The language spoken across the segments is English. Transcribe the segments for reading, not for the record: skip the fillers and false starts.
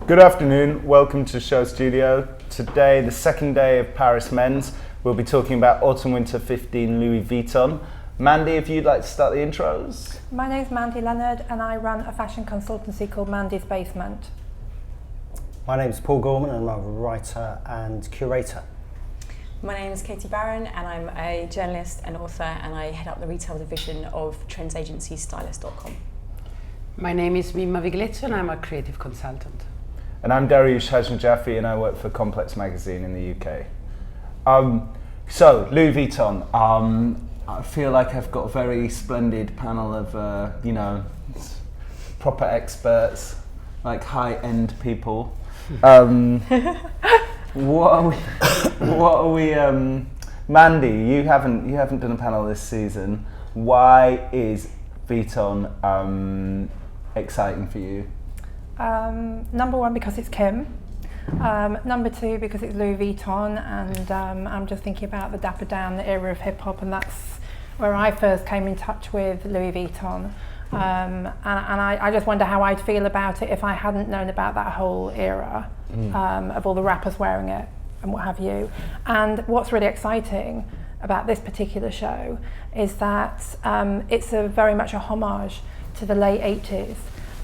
Good afternoon, welcome to Show Studio. Today, the second day of Paris Men's, we'll be talking about Autumn Winter 15 Louis Vuitton. Mandi, if you'd like to start the intros. My name's Mandi Lennard and I run a fashion consultancy called Mandi's Basement. My name's Paul Gorman and I'm a writer and curator. My name is Katie Barron and I'm a journalist and author and I head up the retail division of trends agency Stylist.com. My name is Mimma Viglezio and I'm a creative consultant. And I'm Daryoush Haj-Najafi and I work for Complex magazine in the UK. So, Louis Vuitton. I feel like I've got a very splendid panel of, proper experts, like high-end people. What are we? Mandi, you haven't done a panel this season. Why is Vuitton exciting for you? Number one, because it's Kim. Number two, because it's Louis Vuitton, and I'm just thinking about the Dapper Dan, the era of hip hop, and that's where I first came in touch with Louis Vuitton. And I just wonder how I'd feel about it if I hadn't known about that whole era of all the rappers wearing it and what have you. And what's really exciting about this particular show is that it's very much a homage to the late 80s.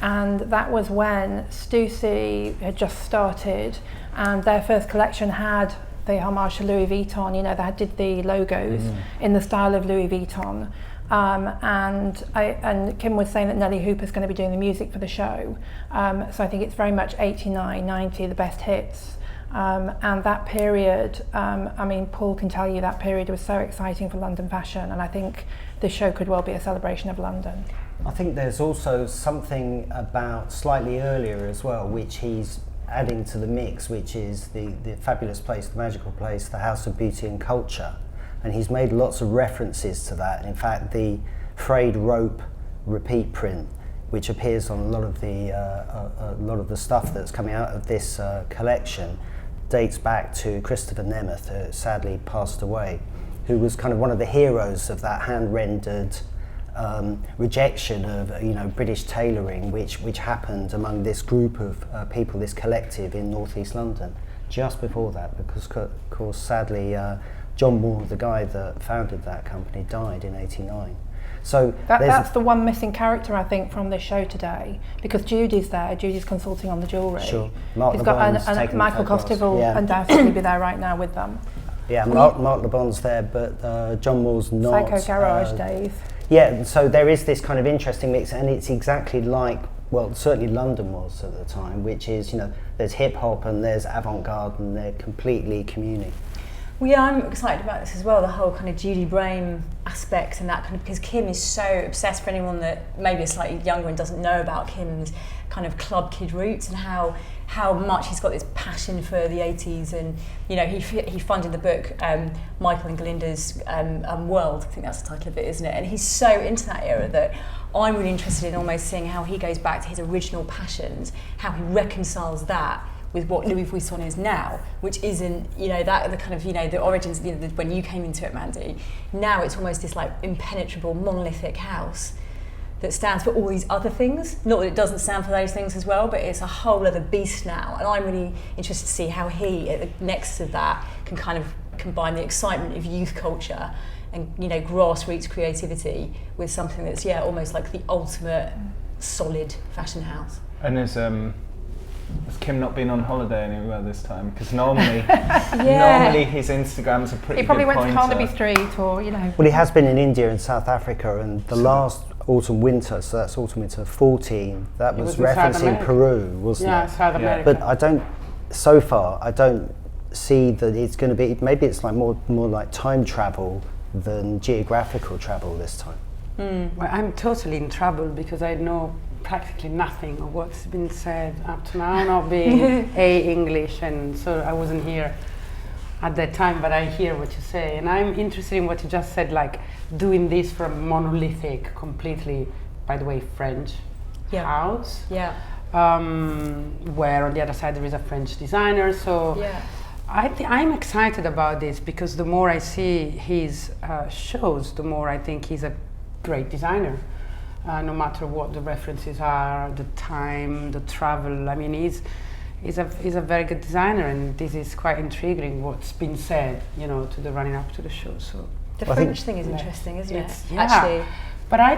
And that was when Stussy had just started and their first collection had the homage to Louis Vuitton. You know, they did the logos in the style of Louis Vuitton. And Kim was saying that Nelly Hooper's going to be doing the music for the show. So I think it's very much 89, 90, the best hits. And that period, Paul can tell you that period was so exciting for London fashion, and I think this show could well be a celebration of London. I think there's also something about slightly earlier as well, which he's adding to the mix, which is the fabulous place, the magical place, the House of Beauty and Culture. And he's made lots of references to that. In fact, the frayed rope repeat print, which appears on a lot of the stuff that's coming out of this collection, dates back to Christopher Nemeth, who sadly passed away, who was kind of one of the heroes of that hand-rendered rejection of British tailoring, which happened among this group of people, this collective in North East London, just before that, because of course sadly John Moore, the guy that founded that company, died in '89. So that's the one missing character, I think, from this show today, because Judy's there. Judy's consulting on the jewellery. Sure. He's got Michael Costa will undoubtedly be there right now with them. Yeah, Mark Le Bon's there, but John Moore's not. Psycho Garage days. Yeah, so there is this kind of interesting mix, and it's exactly like, well, certainly London was at the time, which is, there's hip hop and there's avant-garde and they're completely communing. Well, yeah, I'm excited about this as well, the whole kind of Judy Brame aspect and that kind of, because Kim is so obsessed, for anyone that maybe is slightly younger and doesn't know about Kim's kind of club kid roots and how much he's got this passion for the 80s. And he funded the book Michael and Galinda's World, I think that's the title of it, isn't it? And he's so into that era that I'm really interested in almost seeing how he goes back to his original passions, how he reconciles that with what Louis Vuitton is now, which isn't, that the kind of, the origins, when you came into it, Mandi. Now it's almost this like impenetrable monolithic house that stands for all these other things. Not that it doesn't stand for those things as well, but it's a whole other beast now. And I'm really interested to see how he, next to that, can kind of combine the excitement of youth culture and grassroots creativity with something that's almost like the ultimate solid fashion house. And has Kim not been on holiday anywhere this time? Because normally his Instagrams are pretty. He probably good went to pointer. Carnaby Street, or Well, he has been in India and South Africa, and the last autumn winter, so that's autumn winter 14. That was referencing Peru, wasn't it? Yeah, South America. But I don't see that it's going to be. Maybe it's like more like time travel than geographical travel this time. Well, I'm totally in trouble because I know practically nothing of what's been said up to now, not being English, and so I wasn't here at that time, but I hear what you say, and I'm interested in what you just said, like doing this from monolithic, completely, by the way, French house, where on the other side there is a French designer, so I'm excited about this because the more I see his shows, the more I think he's a great designer. No matter what the references are, the time, the travel. I mean, he's a very good designer, and this is quite intriguing what's been said, you know, to the running up to the show. So the French thing is interesting, isn't it? Yeah. Actually, but I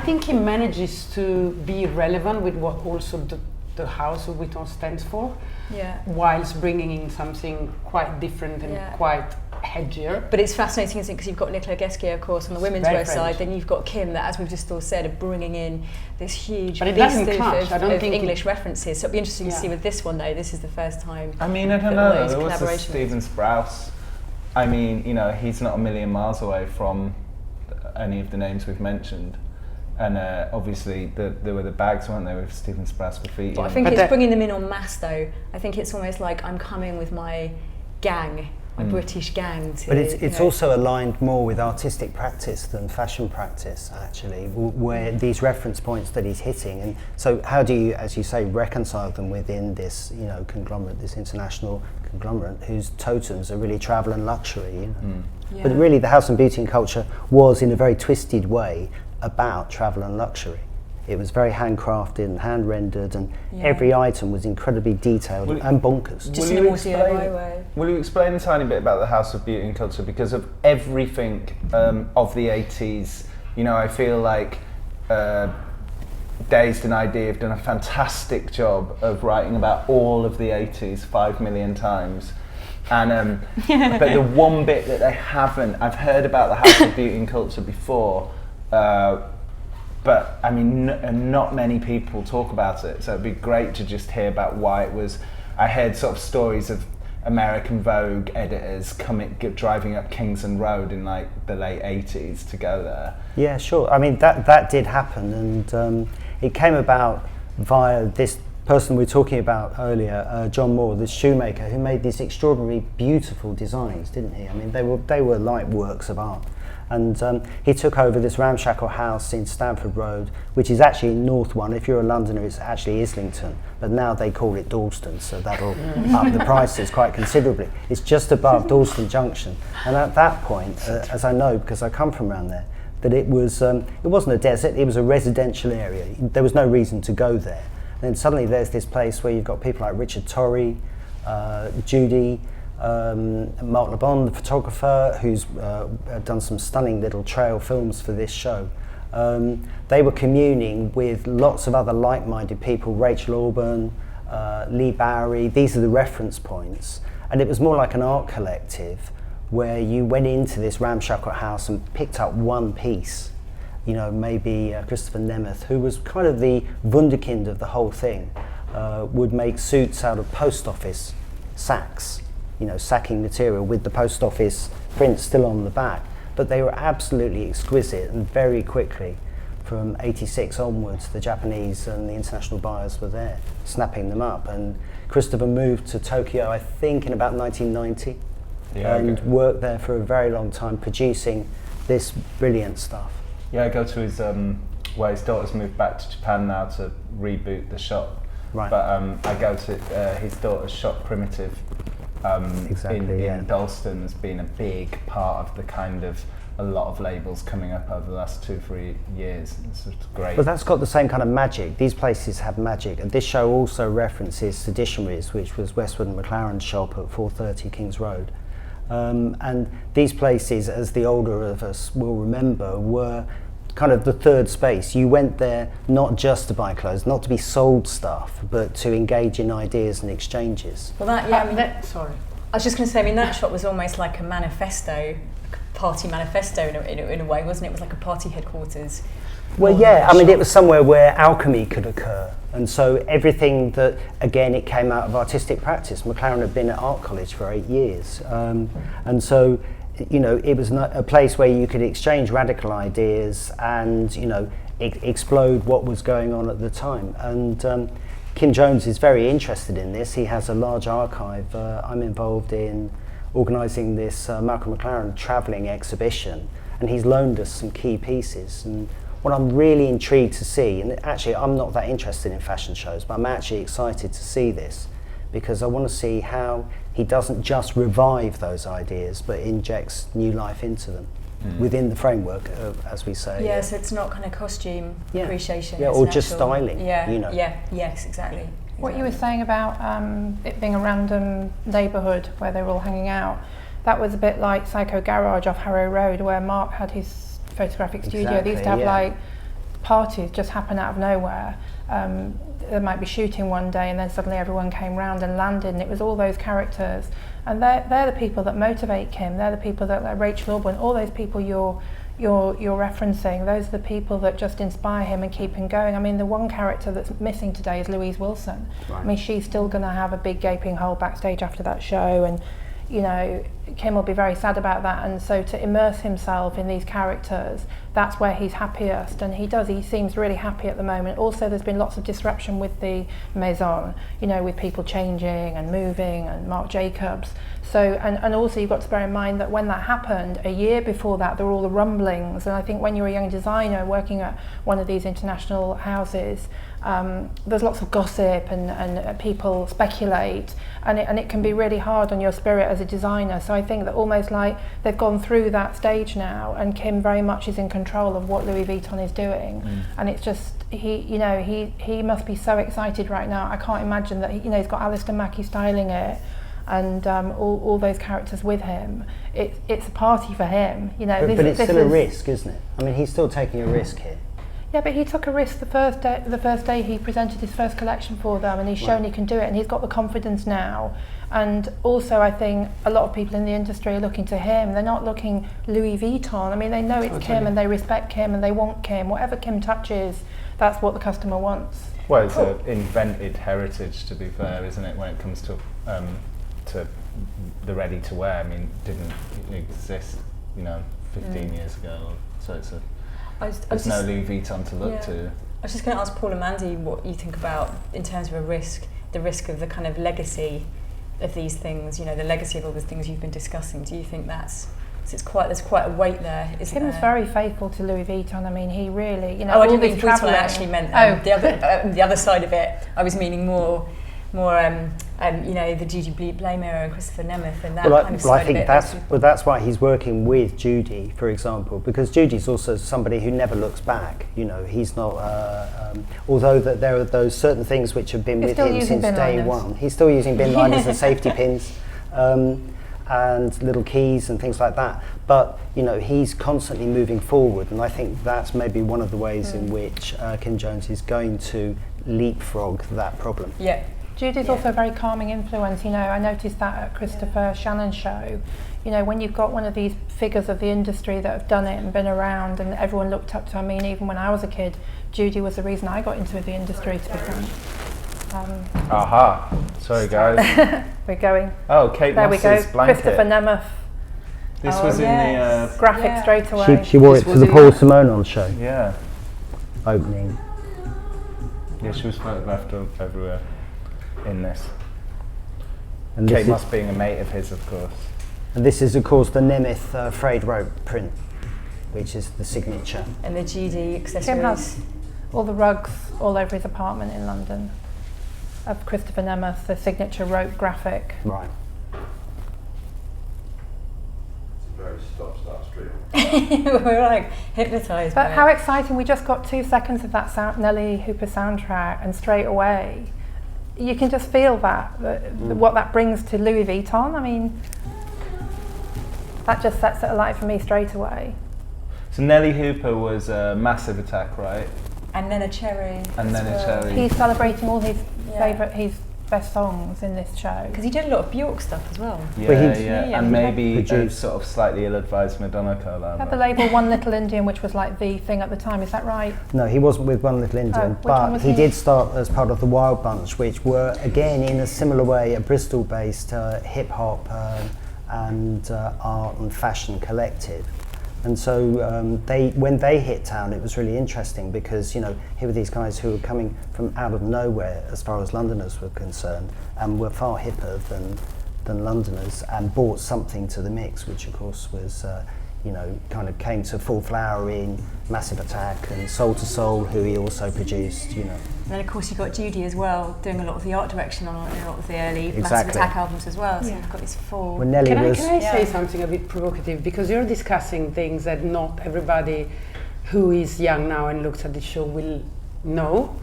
think he manages to be relevant with what also the House of Vuitton stands for, whilst bringing in something quite different and quite hedgier. But it's fascinating, isn't it? Because you've got Nicolas Ghesquière, of course, on the women's wear side. Then you've got Kim, that, as we've just all said, are bringing in this huge beast of English references. So it'll be interesting to see with this one, though. This is the first time. I mean, I don't know. There was a Stephen Sprouse. I mean, you know, he's not a million miles away from any of the names we've mentioned. And obviously, there were the bags, weren't there, with Stephen Sprouse graffiti. But I think it's bringing them in en masse, though. I think it's almost like I'm coming with my gang, a British gang. But it's also aligned more with artistic practice than fashion practice, actually, where these reference points that he's hitting. And so how do you, as you say, reconcile them within this, you know, conglomerate, this international conglomerate whose totems are really travel and luxury, you know? But really the House and Beauty and Culture was, in a very twisted way, about travel and luxury. It was very handcrafted and hand rendered, and every item was incredibly detailed and bonkers. Just in a more DIY way. Will you explain a tiny bit about the House of Beauty and Culture? Because of everything of the 80s, you know, I feel like Dazed and ID have done a fantastic job of writing about all of the 80s 5 million times. And but the one bit that they haven't, I've heard about the House of Beauty and Culture before, but I mean, not many people talk about it, so it'd be great to just hear about why it was. I heard sort of stories of American Vogue editors driving up Kingsland Road in like the late 80s to go there. Yeah, sure. I mean, that did happen, and it came about via this person we were talking about earlier, John Moore, the shoemaker, who made these extraordinarily beautiful designs, didn't he? I mean, they were like works of art. And he took over this ramshackle house in Stamford Road, which is actually North One. If you're a Londoner, it's actually Islington, but now they call it Dalston, so that'll up the prices quite considerably. It's just above Dalston Junction, and at that point, as I know because I come from around there, that it wasn't a desert; it was a residential area. There was no reason to go there. And then suddenly there's this place where you've got people like Richard Torrey, Judy. Mark Le Bon, the photographer, who's done some stunning little trail films for this show. They were communing with lots of other like-minded people, Rachel Auburn, Lee Bowery. These are the reference points. And it was more like an art collective where you went into this ramshackle house and picked up one piece. You know, maybe Christopher Nemeth, who was kind of the wunderkind of the whole thing, would make suits out of post office sacks. You know, sacking material with the post office print still on the back. But they were absolutely exquisite, and very quickly, from 86 onwards, the Japanese and the international buyers were there, snapping them up. And Christopher moved to Tokyo, I think, in about 1990, and worked there for a very long time, producing this brilliant stuff. Yeah, I go to his, where his daughter's moved back to Japan now to reboot the shop. Right. But I go to his daughter's shop, Primitive, in Dalston, has been a big part of the kind of a lot of labels coming up over the last 2-3 years. It's great. But that's got the same kind of magic. These places have magic, and this show also references Seditionaries, which was Westwood and McLaren's shop at 430 Kings Road. And these places, as the older of us will remember, were kind of the third space. You went there not just to buy clothes, not to be sold stuff, but to engage in ideas and exchanges. Well, sorry. I was just going to say, I mean, that shop was almost like a manifesto, party manifesto in a way, wasn't it? It was like a party headquarters. Well, yeah, I mean, it was somewhere where alchemy could occur. And so everything that, again, it came out of artistic practice. McLaren had been at art college for 8 years. And so, you know, it was a place where you could exchange radical ideas and, you know, explode what was going on at the time. And Kim Jones is very interested in this. He has a large archive. I'm involved in organising this Malcolm McLaren travelling exhibition, and he's loaned us some key pieces. And what I'm really intrigued to see, and actually I'm not that interested in fashion shows, but I'm actually excited to see this, because I want to see how he doesn't just revive those ideas, but injects new life into them within the framework of, as we say. Yeah, so it's not kind of costume appreciation. Yeah, or just styling. Yeah, you know. yeah, yes, exactly. What you were saying about it being a random neighbourhood where they were all hanging out, that was a bit like Psycho Garage off Harrow Road, where Mark had his photographic studio. They used to have like parties just happen out of nowhere. There might be shooting one day and then suddenly everyone came round and landed, and it was all those characters. And they're the people that motivate Kim. They're the people that, like Rachel Orban, all those people you're referencing, those are the people that just inspire him and keep him going. I mean, the one character that's missing today is Louise Wilson. Right. I mean, she's still going to have a big gaping hole backstage after that show, and you know, Kim will be very sad about that. And so to immerse himself in these characters, that's where he's happiest, and he seems really happy at the moment. Also, there's been lots of disruption with the Maison, you know, with people changing and moving, and Marc Jacobs. So, and also you've got to bear in mind that when that happened, a year before that, there were all the rumblings. And I think when you're a young designer working at one of these international houses, there's lots of gossip and people speculate, and it can be really hard on your spirit as a designer. So I think that almost like they've gone through that stage now, and Kim very much is in control of what Louis Vuitton is doing. And it's just, he must be so excited right now. I can't imagine that he's got Alistair Mackey styling it, and all those characters with him. It's a party for him, you know. But it's still a risk, isn't it? I mean, he's still taking a risk here. Yeah, but he took a risk the first day he presented his first collection for them, and he's shown he can do it, and he's got the confidence now. And also, I think a lot of people in the industry are looking to him. They're not looking Louis Vuitton. I mean, they know it's Kim, and they respect Kim, and they want Kim. Whatever Kim touches, that's what the customer wants. Well, it's an invented heritage, to be fair, isn't it, when it comes to the ready-to-wear. I mean, it didn't exist, 15 years ago. So it's there's no Louis Vuitton to look to. I was just going to ask Paul and Mandy what you think about in terms of the risk of the kind of legacy of these things, the legacy of all the things you've been discussing. Do you think there's quite a weight there, isn't there? He was very faithful to Louis Vuitton. I mean, he really, I didn't mean Vuitton, I actually meant the other side of it. I was meaning more the Judy Blame era and Christopher Nemeth and that kind of side I think that's why he's working with Judy, for example, because Judy's also somebody who never looks back. He's not. Although that there are those certain things which have been with him since day one. He's still using bin liners and safety pins, and little keys and things like that. But he's constantly moving forward, and I think that's maybe one of the ways in which Kim Jones is going to leapfrog that problem. Yeah. Judy's also a very calming influence. I noticed that at Christopher Shannon's show. When you've got one of these figures of the industry that have done it and been around, and everyone looked up to. I mean, even when I was a kid, Judy was the reason I got into the industry, to be frank. Aha! Sorry, guys. We're going. Oh, Kate there Moss's we go. blanket. Christopher Nemeth. This was in the graphic straight away. She wore it to the Paul Simon show. Yeah. Opening. Yeah, she was photographed everywhere in this. And Kate Moss being a mate of his, of course. And this is, of course, the Nemeth frayed rope print, which is the signature. And the GD accessories. Kim has all the rugs all over his apartment in London of Christopher Nemeth, the signature rope graphic. Right. It's a very stop-start street. We're like hypnotised. But how exciting! We just got 2 seconds of that Nelly Hooper soundtrack, and straight away you can just feel what that brings to Louis Vuitton. I mean, that just sets it alight for me straight away. So Nelly Hooper was a Massive Attack, right? And then a Cherry. And then a Cherry. He's celebrating all his his best songs in this show. Because he did a lot of Bjork stuff as well. Yeah. And maybe a sort of slightly ill-advised Madonna collab. Had the label One Little Indian, which was like the thing at the time, is that right? No, he wasn't with One Little Indian, but he did start as part of the Wild Bunch, which were, again, in a similar way, a Bristol-based hip-hop and art and fashion collective. And so when they hit town, it was really interesting because, here were these guys who were coming from out of nowhere as far as Londoners were concerned, and were far hipper than Londoners, and brought something to the mix, which of course was, kind of came to full flower in Massive Attack and Soul to Soul, who he also produced, And then of course you've got Judy as well, doing a lot of the art direction on a lot of the early Massive Attack albums as well, so you've got this full... When Nelly can I say something a bit provocative? Because you're discussing things that not everybody who is young now and looks at the show will know.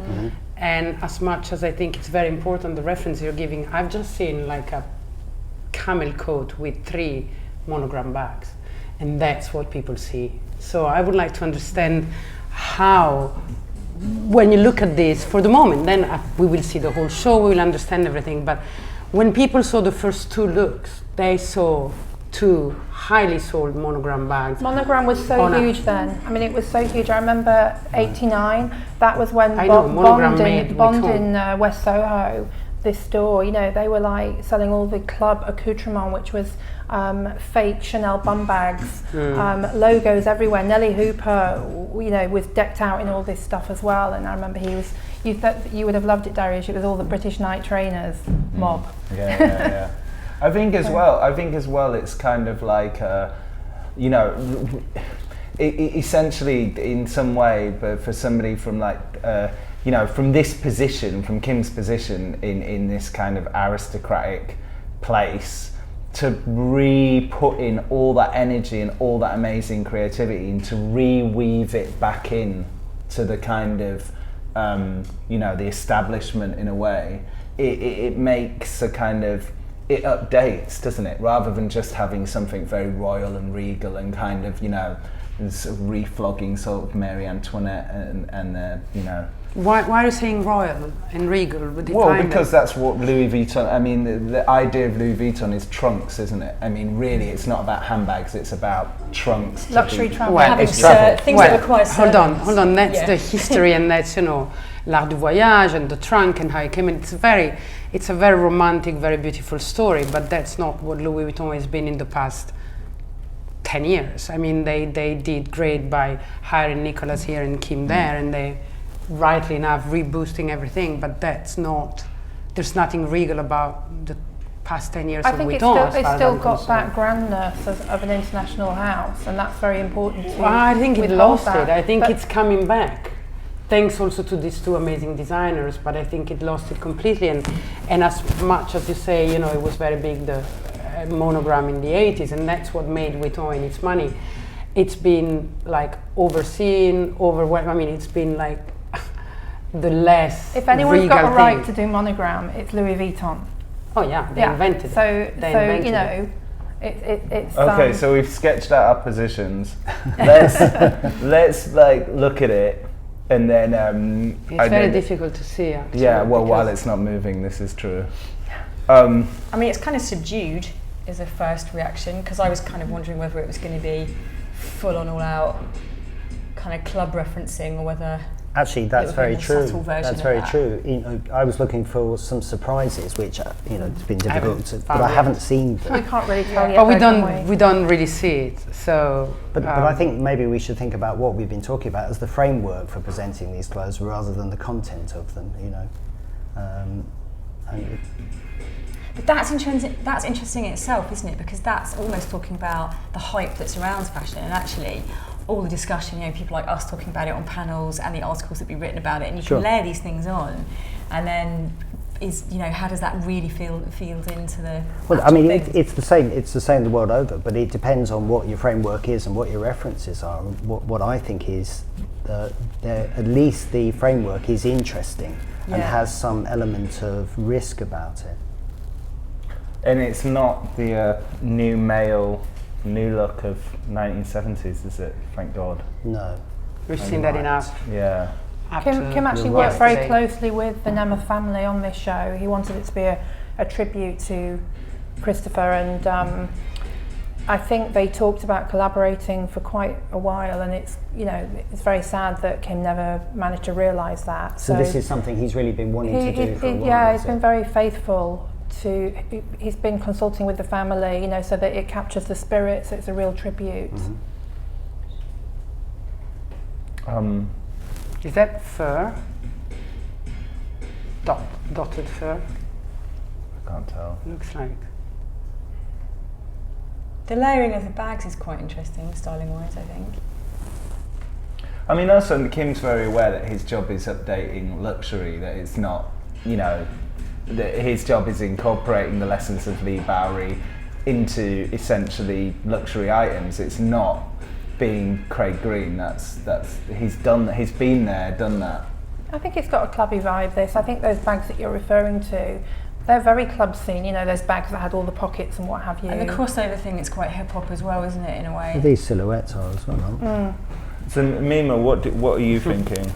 And as much as I think it's very important, the reference you're giving, I've just seen like a camel coat with 3 monogram bags, and that's what people see. So I would like to understand how, when you look at this for the moment, then we will see the whole show, we will understand everything, but when people saw the first 2 looks, they saw 2 highly sold monogram bags. Monogram was so huge then. I mean, it was so huge. I remember '89. That was when Bond in West Soho, this store. You know, they were like selling all the club accoutrement, which was fake Chanel bum bags, logos everywhere. Nelly Hooper, you know, was decked out in all this stuff as well. And I remember he was. You would have loved it, Daryoush. It was all the British night trainers mob. Yeah. I think as well, it's kind of like, you know, essentially in some way, but for somebody from like, you know, from this position, from Kim's position in this kind of aristocratic place, to re-put in all that energy and all that amazing creativity and to reweave it back in to the kind of, you know, the establishment in a way, it makes a kind of, it updates, doesn't it? Rather than just having something very royal and regal and kind of, you know, sort of reflogging sort of Marie Antoinette and you know. Why are you saying royal and regal? Well, because that's what Louis Vuitton, I mean, the idea of Louis Vuitton is trunks, isn't it? I mean, really, it's not about handbags, it's about trunks. Luxury travel. Well, it's travel. Things that require servants. Hold on, that's the history and that's, you know, l'art du voyage and the trunk and how it came in. It's a very romantic, very beautiful story, but that's not what Louis Vuitton has been in the past 10 years. I mean, they did great by hiring Nicolas here and Kim there, and they, rightly enough, reboosting everything, but that's not, there's nothing regal about the past 10 years of Vuitton. I think it's still got that grandness of an international house, and that's very important too. Well, I think it lost it. I think it's coming back. Thanks also to these 2 amazing designers, but I think it lost it completely. And as much as you say, you know, it was very big, the monogram in the 80s, and that's what made Vuitton its money. It's been like overseen, overwhelmed. I mean, it's been like the less. If anyone's got a right to do monogram, it's Louis Vuitton. Oh yeah, they invented it. So you know, it's. Okay, so we've sketched out our positions. Let's like look at it. And then it's very difficult to see. Actually, yeah, well, while it's not moving, this is true. I mean, it's kind of subdued as a first reaction, because I was kind of wondering whether it was going to be full on, all out kind of club referencing, or whether actually that's very true. That's very true. You know, I was looking for some surprises, which you know, it's been difficult, but I haven't seen them. We can't really tell yet. But we don't really see it. So, but I think maybe we should think about what we've been talking about as the framework for presenting these clothes, rather than the content of them. You know. But that's interesting in itself, isn't it? Because that's almost talking about the hype that surrounds fashion, and actually all the discussion, you know, people like us talking about it on panels and the articles that be written about it, and you can layer these things on, and then you know, how does that really feed into the? Well, I mean, it's the same. It's the same the world over, but it depends on what your framework is and what your references are. What I think is at least the framework is interesting and has some element of risk about it. And it's not the new look of 1970s, is it? Thank God. No. We've seen that enough. Yeah. Kim actually worked very closely with the Nemeth family on this show. He wanted it to be a tribute to Christopher, and I think they talked about collaborating for quite a while, and it's, you know, it's very sad that Kim never managed to realise that. So this is something he's really been wanting to do for a while. Yeah, he's been very faithful. He's been consulting with the family, you know, so that it captures the spirit, so it's a real tribute. Mm-hmm. Is that fur? Dotted fur? I can't tell. Looks like. The layering of the bags is quite interesting, styling-wise, I think. I mean, also Kim's very aware that his job is updating luxury, that it's not, you know, that his job is incorporating the lessons of Lee Bowery into essentially luxury items. It's not being Craig Green. That's he's been there, done that. I think it's got a clubby vibe, this. I think those bags that you're referring to, they're very club scene, you know, those bags that had all the pockets and what have you. And the crossover thing, it's quite hip-hop as well, isn't it, in a way? These silhouettes are as well, aren't they? So Mimma, what are you thinking?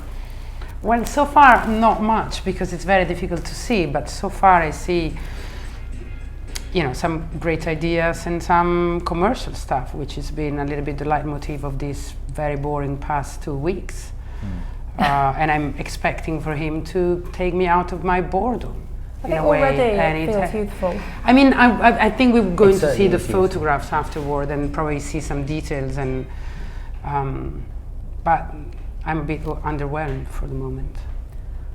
Well, so far not much, because it's very difficult to see, but so far I see, you know, some great ideas and some commercial stuff, which has been a little bit the leitmotif of this very boring past 2 weeks. And I'm expecting for him to take me out of my boredom. I think already it feels youthful. I mean, I think we're going to see the youthful. photographs afterward and probably see some details, and but I'm a bit underwhelmed for the moment.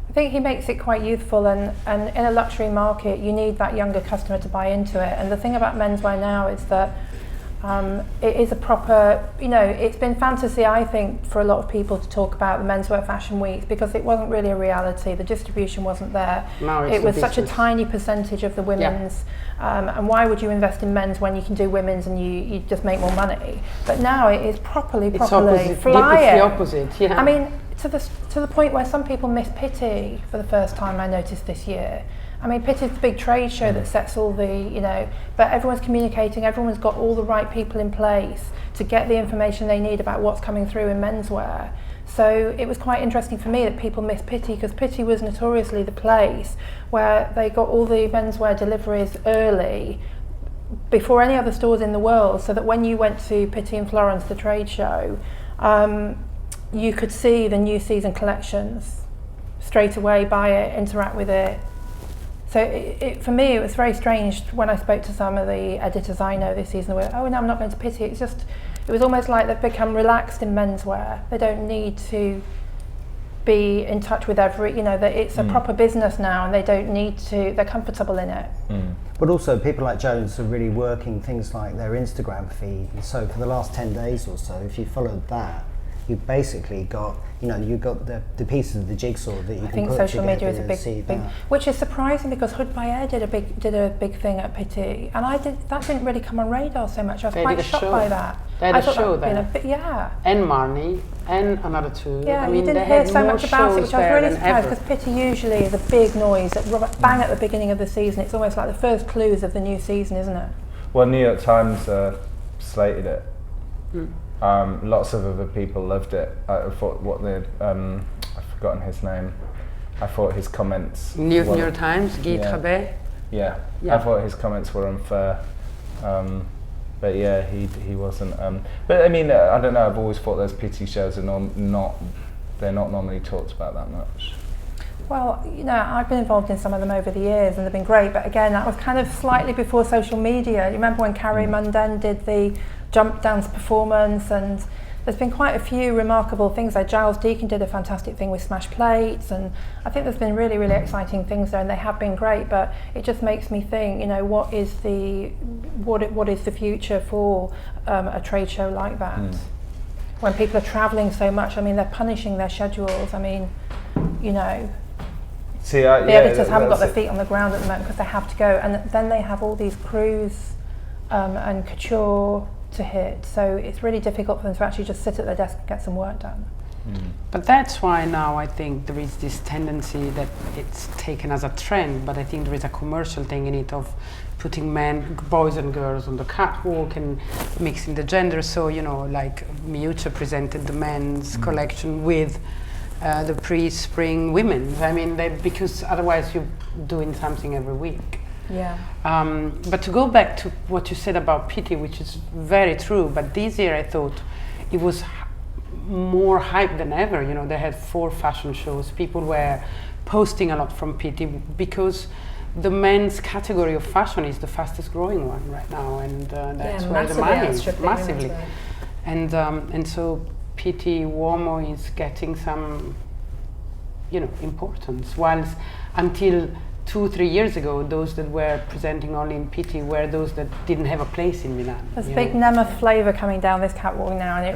I think he makes it quite youthful, and in a luxury market you need that younger customer to buy into it. And the thing about menswear now is that it is a proper, you know, it's been fantasy, I think, for a lot of people to talk about the menswear fashion weeks, because it wasn't really a reality. The distribution wasn't there. Now it's it was the such a business. tiny percentage of the women's, and why would you invest in men's when you can do women's and you just make more money? But now it is properly flying. It's the opposite, yeah. I mean, to the point where some people miss Pitti for the first time, I noticed this year. I mean, Pitti's the big trade show that sets all the, you know, but everyone's communicating, everyone's got all the right people in place to get the information they need about what's coming through in menswear. So it was quite interesting for me that people missed Pitti, because Pitti was notoriously the place where they got all the menswear deliveries early, before any other stores in the world, so that when you went to Pitti in Florence, the trade show, you could see the new season collections straight away, buy it, interact with it. So for me, it was very strange when I spoke to some of the editors I know this season. They were, oh no, I'm not going to Pitti. It was almost like they've become relaxed in menswear. They don't need to be in touch with you know, that it's a proper business now, and they don't need to, they're comfortable in it. But also people like Jones are really working things like their Instagram feed. And so for the last 10 days or so, if you followed that, you've basically got, you know, you've got the pieces of the jigsaw that you I can think put social together media is a and big, which is surprising, because Hood by Air did a big thing at Pitti, and that didn't really come on radar so much. I was quite shocked by that. They had I a thought show that there. would been yeah. And Marnie, and another two. Yeah, I mean, you didn't they hear had so more much about it, shows which I was there really than surprised, ever. because Pitti usually is a big noise, bang at the beginning of the season. It's almost like the first clues of the new season, isn't it? Well, New York Times slated it. Lots of other people loved it. I thought I've forgotten his name. I thought his comments. New York Times, Guy Trabet. Yeah, I thought his comments were unfair. But yeah, he wasn't. But I mean, I don't know. I've always thought those Pitti shows are they're not normally talked about that much. Well, you know, I've been involved in some of them over the years, and they've been great. But again, that was kind of slightly before social media. You remember when Carrie Munden did the jump dance performance, and there's been quite a few remarkable things. Like Giles Deacon did a fantastic thing with smash plates, and I think there's been really, really exciting things there, and they have been great. But it just makes me think, you know, what is the future for a trade show like that? When people are travelling so much, I mean, they're punishing their schedules. I mean, you know. See, the editors haven't got their feet on the ground at the moment because they have to go, and then they have all these crews and couture to hit, so it's really difficult for them to actually just sit at their desk and get some work done. But that's why now I think there is this tendency that it's taken as a trend, but I think there is a commercial thing in it of putting boys and girls on the catwalk and mixing the genders. So, you know, like Miuccia presented the men's collection with the pre-spring women's. I mean, because otherwise you're doing something every week. Yeah. But to go back to what you said about Pitti, which is very true, but this year I thought it was more hype than ever. You know, they had 4 fashion shows. People were posting a lot from Pitti because the men's category of fashion is the fastest growing one right now, and that's where the money is, massively. And so Pitti Uomo is getting some, you know, importance, whilst until 2-3 years ago, those that were presenting only in Pitti were those that didn't have a place in Milan. There's a big Nemeth flavour coming down this catwalk now, and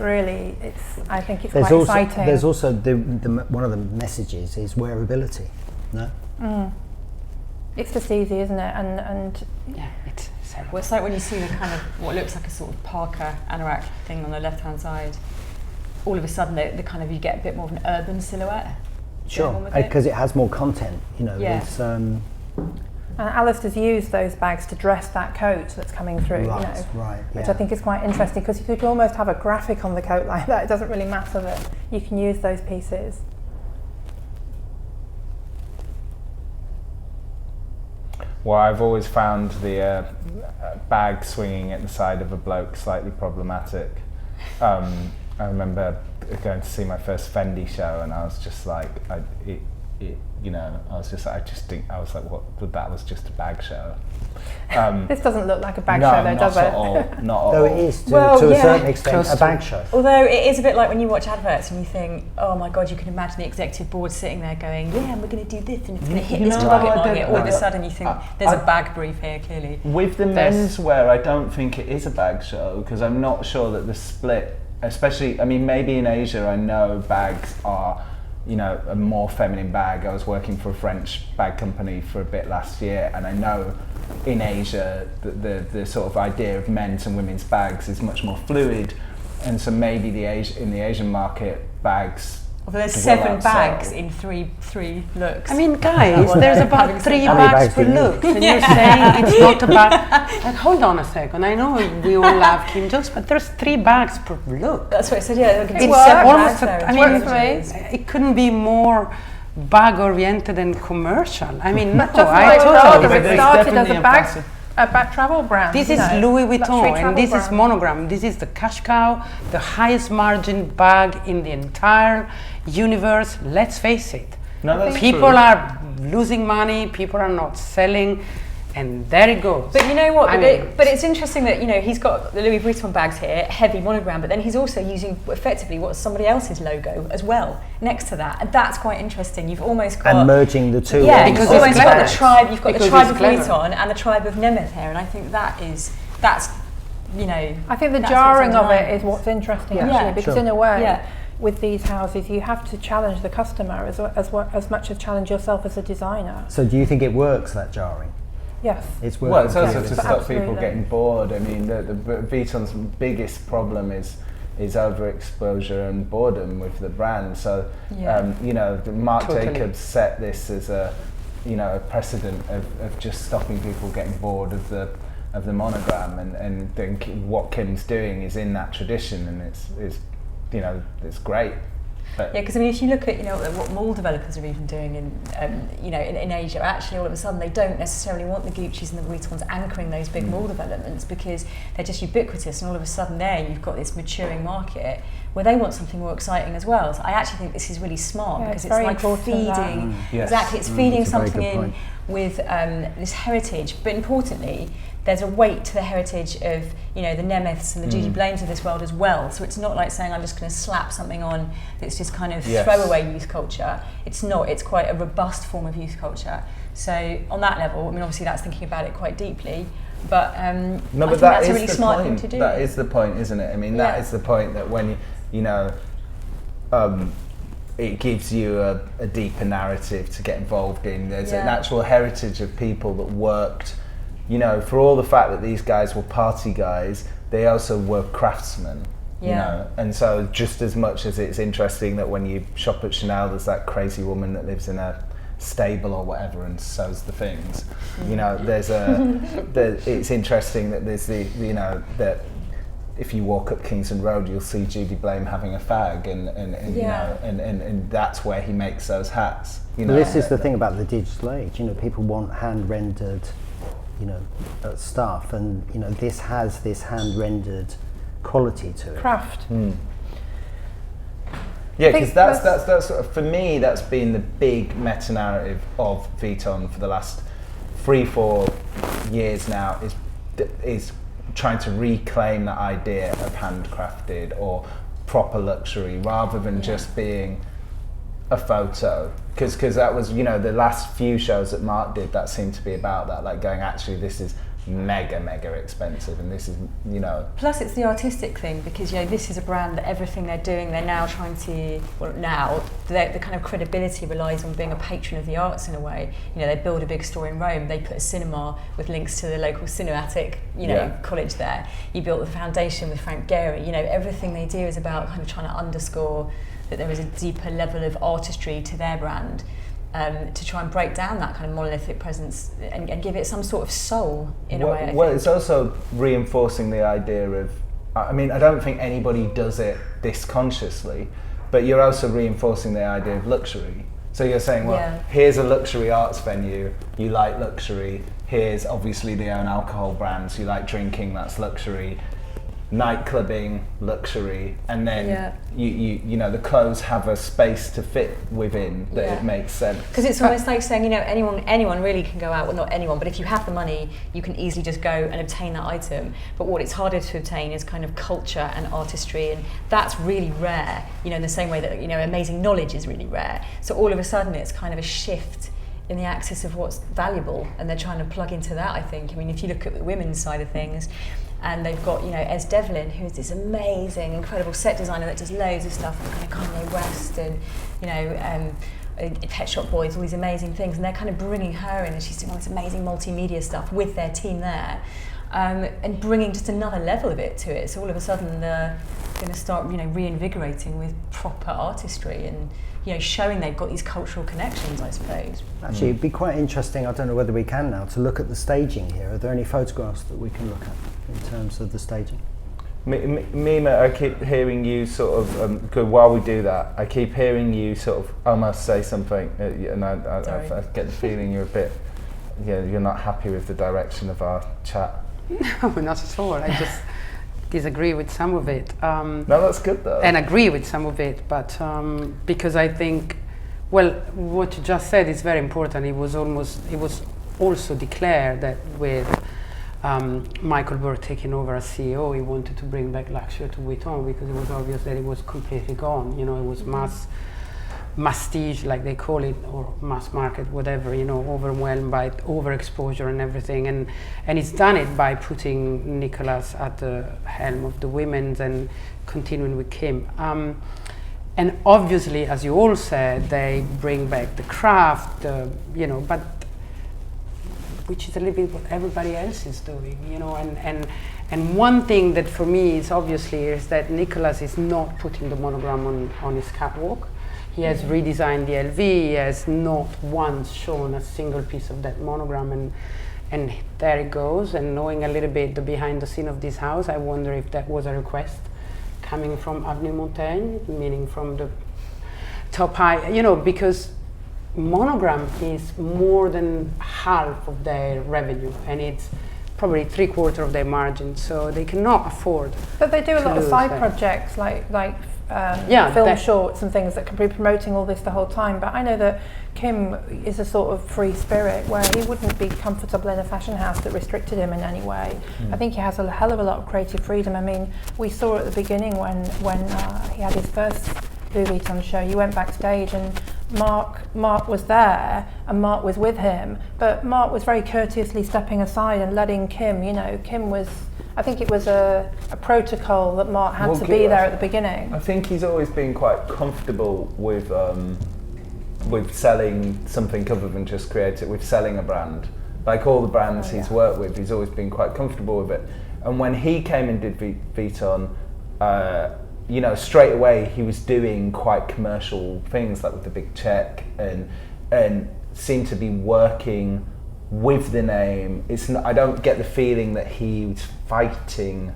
I think it's quite exciting. There's also one of the messages is wearability, no? It's just easy, isn't it? And yeah, it's well, it's like when you see the kind of what looks like a sort of Parker anorak thing on the left-hand side. All of a sudden, the kind of you get a bit more of an urban silhouette. Sure, going on with it. because it has more content. You know, Yeah. it's And Alistair's used those bags to dress that coat that's coming through, right, you know, right. which Yeah. I think is quite interesting because you could almost have a graphic on the coat like that. It doesn't really matter that you can use those pieces. Well, I've always found the bag swinging at the side of a bloke slightly problematic. I remember going to see my first Fendi show, and I was just like, I was like, what? That was just a bag show. This doesn't look like a bag no, show though, not does at it? all. Not at Though all. it is, to Well, a yeah. certain extent, Close a to bag show. Although it is a bit like when you watch adverts and you think, oh my god, you can imagine the executive board sitting there going, yeah, and we're going to do this and it's going to hit You this know target what I market. don't All of a know. sudden you think, there's a bag brief here, clearly. With the There's- menswear, I don't think it is a bag show because I'm not sure that the split, especially, I mean, maybe in Asia, I know bags are, you know, a more feminine bag. I was working for a French bag company for a bit last year, and I know in Asia the sort of idea of men's and women's bags is much more fluid, and so maybe in the Asian market, bags. Although there's will 7 outsell. bags in three looks. I mean, guys, Well, there's they're about having 3 How many bags bags per do you need? look, and you're saying it's not about. Like, hold on a second. I know we all love Kim jokes, but there's 3 bags per look. That's what I said, yeah. There could be It's 7 almost. bags there. I in mean, images. it couldn't be more bag oriented and commercial. I mean, no, Just I like totally. Prada, But it there's started as definitely a a bag, pattern. a bag travel brand. This you is know, Louis luxury Vuitton, and travel this is brand. monogram. This is the cash cow, the highest margin bag in the entire universe. Let's face it. No, that's People true. are losing money. People are not selling, and there it goes. But you know what? I But, mean- but it's interesting that, you know, he's got the Louis Vuitton bags here, heavy monogram, but then he's also using effectively what's somebody else's logo as well next to that, and that's quite interesting. You've almost got And merging the two. yeah, Because you've it's almost got clever. the tribe. You've got Because the tribe it's of clever. Vuitton and the tribe of Nemeth here, and I think that's you know. I think the that's jarring what's of it underlying is what's interesting Yeah. actually, Yeah. because Sure. in a way, Yeah. with these houses, you have to challenge the customer as much as challenge yourself as a designer. So do you think it works, that jarring? Yes. It's working. Well, it's also for to you. stop people Absolutely. getting bored. I mean, the Vuitton's biggest problem is overexposure and boredom with the brand. So, Yeah. you know, Marc Totally. Jacobs set this as a precedent of just stopping people getting bored of the monogram, and think what Kim's doing is in that tradition, and it's you know, it's great. But Yeah, because I mean, if you look at, you know, what mall developers are even doing in Asia, actually all of a sudden they don't necessarily want the Gucci's and the Vuittons anchoring those big mall developments because they're just ubiquitous, and all of a sudden there you've got this maturing market where they want something more exciting as well. So I actually think this is really smart Yeah, because it's it's very like important, that. feeding, Yes. exactly, it's feeding That's a very something good in point. with this heritage, but importantly, there's a weight to the heritage of, you know, the Nemeths and the Judy Blames of this world as well. So it's not like saying I'm just going to slap something on that's just kind of Yes. throwaway youth culture. It's not. It's quite a robust form of youth culture. So on that level, I mean, obviously that's thinking about it quite deeply. But no, I but think that that's is a really the smart point. thing to do. That is the point, isn't it? I mean, that Yeah. is the point, that when you know, it gives you a deeper narrative to get involved in. There's an Yeah. actual heritage of people that worked, you know, for all the fact that these guys were party guys, they also were craftsmen. You Yeah. know, and so just as much as it's interesting that when you shop at Chanel, there's that crazy woman that lives in a stable or whatever and sews the things. You know, there's it's interesting that there's you know, that if you walk up Kingston Road, you'll see Judy Blame having a fag, and you Yeah. know, and that's where he makes those hats. You know, Well, this is the thing about the digital age. You know, people want hand rendered, you know, stuff, and you know, this has this hand rendered quality to it. Craft. Yeah, I think because that's sort of, for me, that's been the big meta narrative of Vuitton for the last 3-4 years now, is trying to reclaim that idea of handcrafted or proper luxury rather than just being a photo. Because that was, you know, the last few shows that Marc did, that seemed to be about that, like going, actually, this is mega expensive, and this is, you know. Plus it's the artistic thing, because, you know, this is a brand that everything they're doing, they're now trying to, well, now the kind of credibility relies on being a patron of the arts in a way. You know, they build a big store in Rome, they put a cinema with links to the local cinematic, you know, Yeah. college there. You built the foundation with Frank Gehry. You know, everything they do is about kind of trying to underscore that there is a deeper level of artistry to their brand, to try and break down that kind of monolithic presence and give it some sort of soul in a way. Well, it's also reinforcing the idea of, I mean, I don't think anybody does it this consciously, but you're also reinforcing the idea of luxury. So you're saying, well, here's a luxury arts venue, you like luxury, here's obviously they own alcohol brands, you like drinking, that's luxury, nightclubbing, luxury, and then you know, the clothes have a space to fit within that it makes sense. Because it's almost like saying, you know, anyone really can go out, well, not anyone, but if you have the money, you can easily just go and obtain that item. But what it's harder to obtain is kind of culture and artistry, and that's really rare, you know, in the same way that, you know, amazing knowledge is really rare. So all of a sudden it's kind of a shift in the axis of what's valuable, and they're trying to plug into that, I think. I mean, if you look at the women's side of things, and they've got, you know, Es Devlin, who's this amazing, incredible set designer that does loads of stuff, and kind of Kanye West, and, you know, Pet Shop Boys, all these amazing things, and they're kind of bringing her in, and she's doing all this amazing multimedia stuff with their team there, and bringing just another level of it to it. So all of a sudden they're going to start, you know, reinvigorating with proper artistry and, you know, showing they've got these cultural connections, I suppose. Actually, it'd be quite interesting, I don't know whether we can now, to look at the staging here. Are there any photographs that we can look at in terms of the staging? Mimma, I keep hearing you sort of, good, while we do that, I keep hearing you sort of almost say something, and I get the feeling you're a bit, you're not happy with the direction of our chat. No, not at all. I just disagree with some of it. No, that's good though. And agree with some of it, but because I think, well, what you just said is very important. It was also declared that with Michael Burr taking over as CEO, he wanted to bring back luxury to Vuitton, because it was obvious that it was completely gone. You know, it was masstige, like they call it, or mass market, whatever, you know, overwhelmed by overexposure and everything, and it's done it by putting Nicolas at the helm of the women's and continuing with Kim. And obviously, as you all said, they bring back the craft, you know, but which is a little bit what everybody else is doing, you know, and one thing that for me is obviously is that Nicolas is not putting the monogram on his catwalk. He has redesigned the LV, he has not once shown a single piece of that monogram, and there it goes. And knowing a little bit the behind the scene of this house, I wonder if that was a request coming from Avenue Montaigne, meaning from the top high, you know, because monogram is more than half of their revenue, and it's probably 3/4 of their margin, so they cannot afford. But they do a lot of side projects, like film shorts and things that can be promoting all this the whole time. But I know that Kim is a sort of free spirit where he wouldn't be comfortable in a fashion house that restricted him in any way. I think he has a hell of a lot of creative freedom. I mean, we saw at the beginning when he had his first Louis Vuitton show, you went backstage and Mark was there and Mark was with him, but Mark was very courteously stepping aside and letting Kim, you know, Kim was, I think it was a protocol that Mark had to be there at the beginning. I think he's always been quite comfortable with selling something other than just creative, with selling a brand. Like all the brands he's worked with, he's always been quite comfortable with it. And when he came and did Vuitton, you know, straight away he was doing quite commercial things, like with the big check, and seemed to be working with the name. It's not, I don't get the feeling that he's fighting.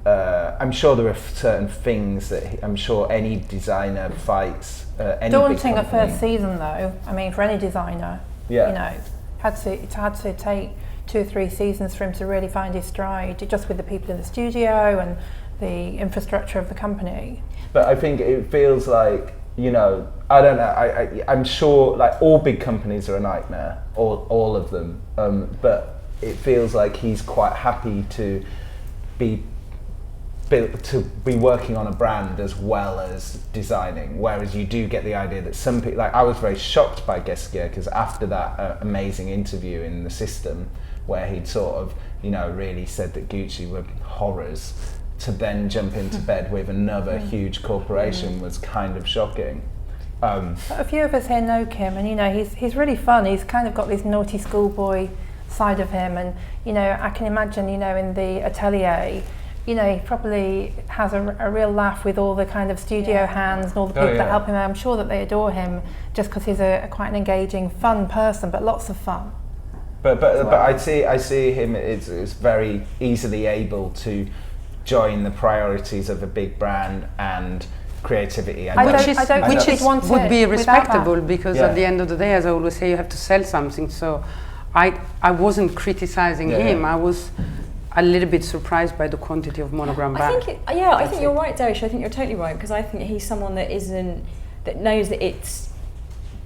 I'm sure there are certain things that I'm sure any designer fights. Any daunting big a first season though. I mean, for any designer, you know, had to take 2 or 3 seasons for him to really find his stride, just with the people in the studio and the infrastructure of the company. But I think it feels like, you know, I don't know, I'm sure like all big companies are a nightmare, all of them, but it feels like he's quite happy to be working on a brand as well as designing, whereas you do get the idea that some people, like I was very shocked by Gesquier, because after that amazing interview in The System where he'd sort of, you know, really said that Gucci were horrors, to then jump into bed with another huge corporation was kind of shocking. A few of us here know Kim, and you know, he's really fun. He's kind of got this naughty schoolboy side of him, and you know, I can imagine, you know, in the atelier, you know, he probably has a real laugh with all the kind of studio hands and all the people that help him. I'm sure that they adore him just because he's a quite an engaging, fun person, but lots of fun. But I see him as very easily able to join the priorities of a big brand and creativity. And which would be respectable, because at the end of the day, as I always say, you have to sell something. So I wasn't criticizing him. I was a little bit surprised by the quantity of monogram bags. I think you're right, Daryoush. I think you're totally right, because I think he's someone that knows that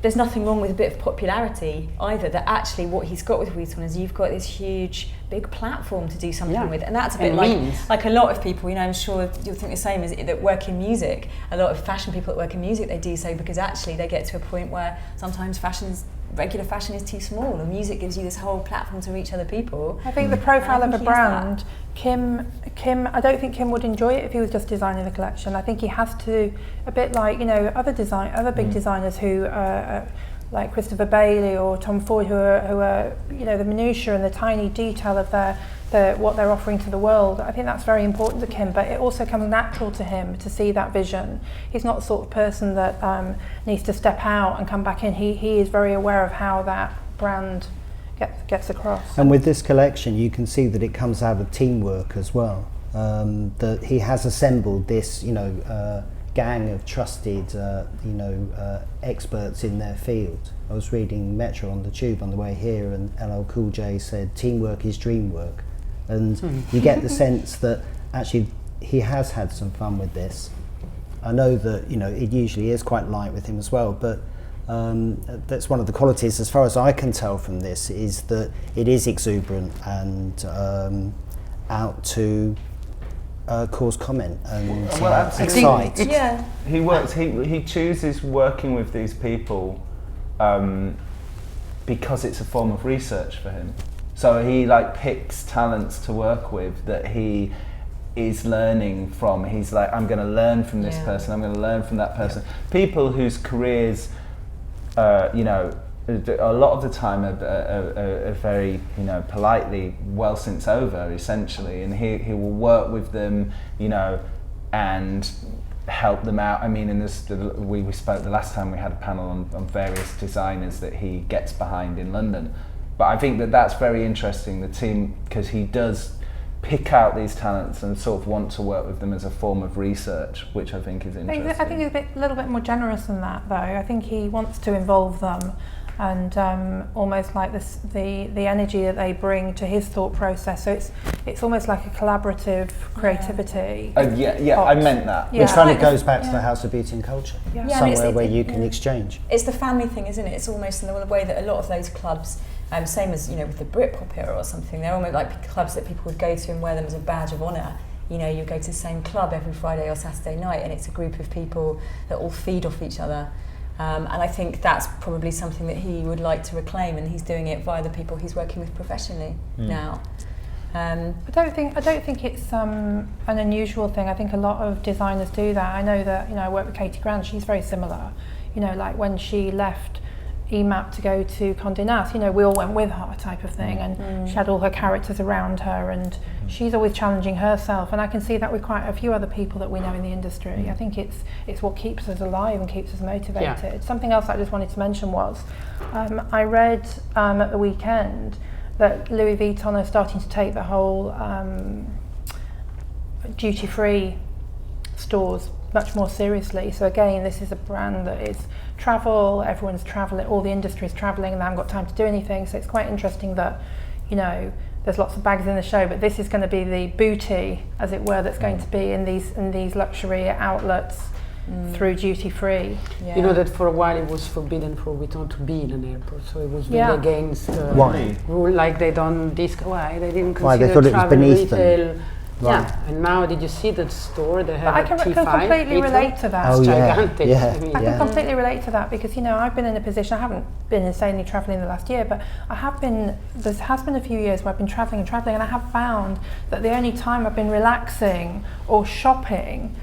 there's nothing wrong with a bit of popularity either. That actually what he's got with Vuitton is you've got this huge, big platform to do something with, and that's a bit like a lot of people. You know, I'm sure you'll think the same, is that work in music. A lot of fashion people that work in music, they do so because actually they get to a point where sometimes regular fashion is too small, and music gives you this whole platform to reach other people. I think the profile of a brand, Kim, I don't think Kim would enjoy it if he was just designing the collection. I think he has to, a bit like, you know, other big designers who like Christopher Bailey or Tom Ford, who are you know, the minutiae and the tiny detail of what they're offering to the world. I think that's very important to Kim, but it also comes natural to him to see that vision. He's not the sort of person that needs to step out and come back in. He is very aware of how that brand gets across. And with this collection, you can see that it comes out of teamwork as well. That he has assembled this, you know, gang of trusted, experts in their field. I was reading Metro on the tube on the way here, and LL Cool J said, "Teamwork is dream work." And you get the sense that actually he has had some fun with this. I know that, you know, it usually is quite light with him as well, but that's one of the qualities, as far as I can tell from this, is that it is exuberant and out to cause comment and excite. He chooses working with these people because it's a form of research for him. So he picks talents to work with that he is learning from. He's like, I'm going to learn from this person, I'm going to learn from that person. People whose careers, you know, a lot of the time are very, you know, politely well since over, essentially, and he will work with them, you know, and help them out. I mean, we spoke the last time we had a panel on various designers that he gets behind in London. But I think that's very interesting, the team, because he does pick out these talents and sort of want to work with them as a form of research, which I think is interesting. I think he's a little bit more generous than that, though. I think he wants to involve them, and almost like the energy that they bring to his thought process. So it's almost like a collaborative creativity. I meant that. Which kind of goes back to the House of Beauty and Culture, somewhere where you can exchange. It's the family thing, isn't it? It's almost in the way that a lot of those clubs, same as, you know, with the Britpop era or something, they're almost like clubs that people would go to and wear them as a badge of honour. You know, you go to the same club every Friday or Saturday night, and it's a group of people that all feed off each other. And I think that's probably something that he would like to reclaim, and he's doing it via the people he's working with professionally now. I don't think it's an unusual thing. I think a lot of designers do that. I know that, you know, I work with Katie Grant. She's very similar. You know, like when she left EMAP to go to Condé Nast, you know, we all went with her type of thing, and she had all her characters around her, and she's always challenging herself, and I can see that with quite a few other people that we know in the industry. I think it's what keeps us alive and keeps us motivated. Something else I just wanted to mention was I read at the weekend that Louis Vuitton are starting to take the whole duty-free stores much more seriously. So again, this is a brand that is travel, everyone's traveling, all the industry is traveling, and they haven't got time to do anything. So it's quite interesting that, you know, there's lots of bags in the show, but this is going to be the booty, as it were, that's going to be in these luxury outlets through duty free. You know that for a while it was forbidden for Vuitton to be in an airport, so it was really against rule, like they don't they didn't consider travel retail. And now did you see that store? They have I can completely relate to that. It's gigantic. I can completely relate to that, because, you know, I've been in a position, I haven't been insanely travelling the last year, but there has been a few years where I've been travelling, and I have found that the only time I've been relaxing or shopping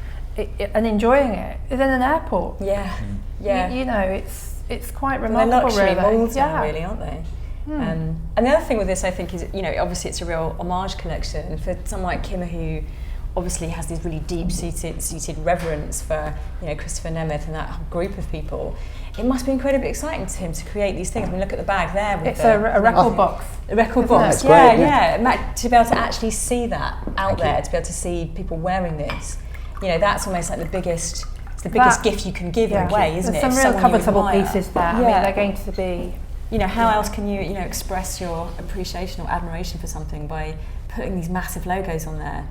and enjoying it is in an airport. You know, it's quite remarkable. They're luxury really. malls now, really, aren't they? And the other thing with this, I think, is, you know, obviously it's a real homage collection. And for someone like Kim, who obviously has this really deep-seated reverence for, you know, Christopher Nemeth and that whole group of people. It must be incredibly exciting to him to create these things. I mean, look at the bag there. With it's a record box. A record Isn't box, it? yeah. To be able to actually see that out there, to be able to see people wearing this, you know, that's almost like the biggest gift you can give away, isn't it? There's some real covetable pieces there. I mean, they're going to be... You know, how else can you know, express your appreciation or admiration for something by putting these massive logos on there?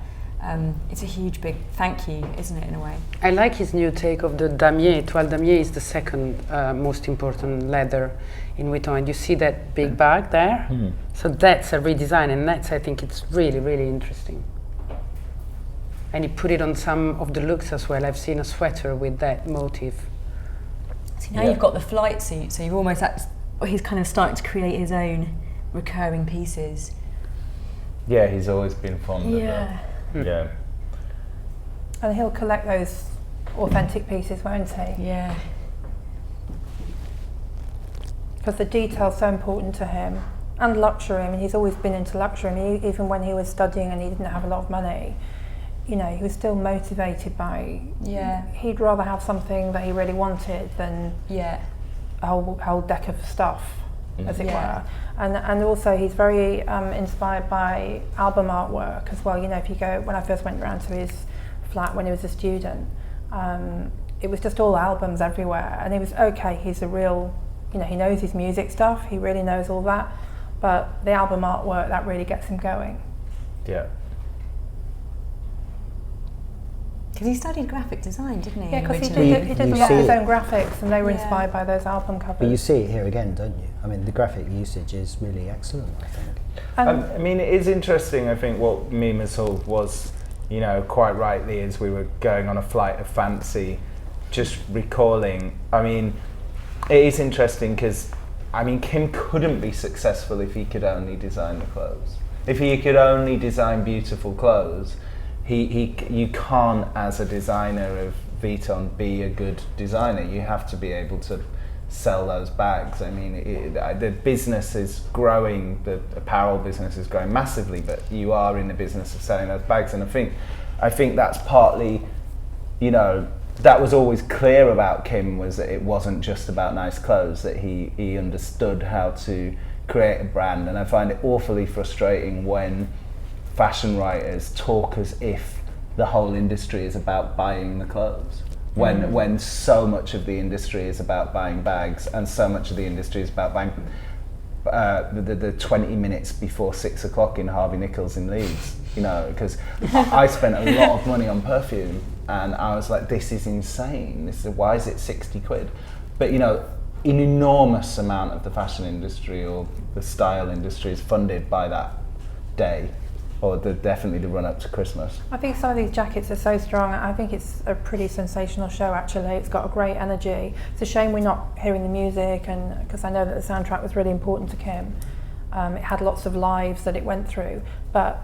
It's a huge, big thank you, isn't it, in a way? I like his new take of the damier. Toile damier is the second most important leather in Vuitton. And you see that big bag there? So that's a redesign, and that's, I think it's really, really interesting. And he put it on some of the looks as well. I've seen a sweater with that motif. So now you've got the flight suit, so you've almost he's kind of starting to create his own recurring pieces. Yeah, he's always been fond of that. Yeah. And he'll collect those authentic pieces, won't he? Yeah. Because the detail's so important to him. And luxury. I mean, he's always been into luxury. I mean, even when he was studying and he didn't have a lot of money, you know, he was still motivated by... He'd rather have something that he really wanted than a whole deck of stuff, as it were. And also he's very inspired by album artwork as well. You know, if you go, when I first went round to his flat when he was a student, it was just all albums everywhere. And he was, okay, he's a real, you know, he knows his music stuff, he really knows all that, but the album artwork, that really gets him going. Yeah. Because he studied graphic design, didn't he? Yeah, because he originally? did a lot of his own graphics, and they were inspired by those album covers. But you see it here again, don't you? I mean, the graphic usage is really excellent, I think. I mean, it is interesting, I think, what Mimma sort of was, you know, quite rightly, as we were going on a flight of fancy, just recalling, I mean, it is interesting because, I mean, Kim couldn't be successful if he could only design the clothes. If he could only design beautiful clothes, you can't, as a designer of Vuitton, be a good designer. You have to be able to sell those bags. I mean, the business is growing, the apparel business is growing massively, but you are in the business of selling those bags. And I think that's partly, you know, that was always clear about Kim, was that it wasn't just about nice clothes, that he understood how to create a brand. And I find it awfully frustrating when fashion writers talk as if the whole industry is about buying the clothes, when so much of the industry is about buying bags, and so much of the industry is about buying the 20 minutes before 6 o'clock in Harvey Nichols in Leeds, you know, because I spent a lot of money on perfume and I was like, this is insane, why is it 60 quid? But you know, an enormous amount of the fashion industry or the style industry is funded by that day, or definitely the run up to Christmas. I think some of these jackets are so strong. I think it's a pretty sensational show, actually. It's got a great energy. It's a shame we're not hearing the music, and because I know that the soundtrack was really important to Kim. It had lots of lives that it went through, but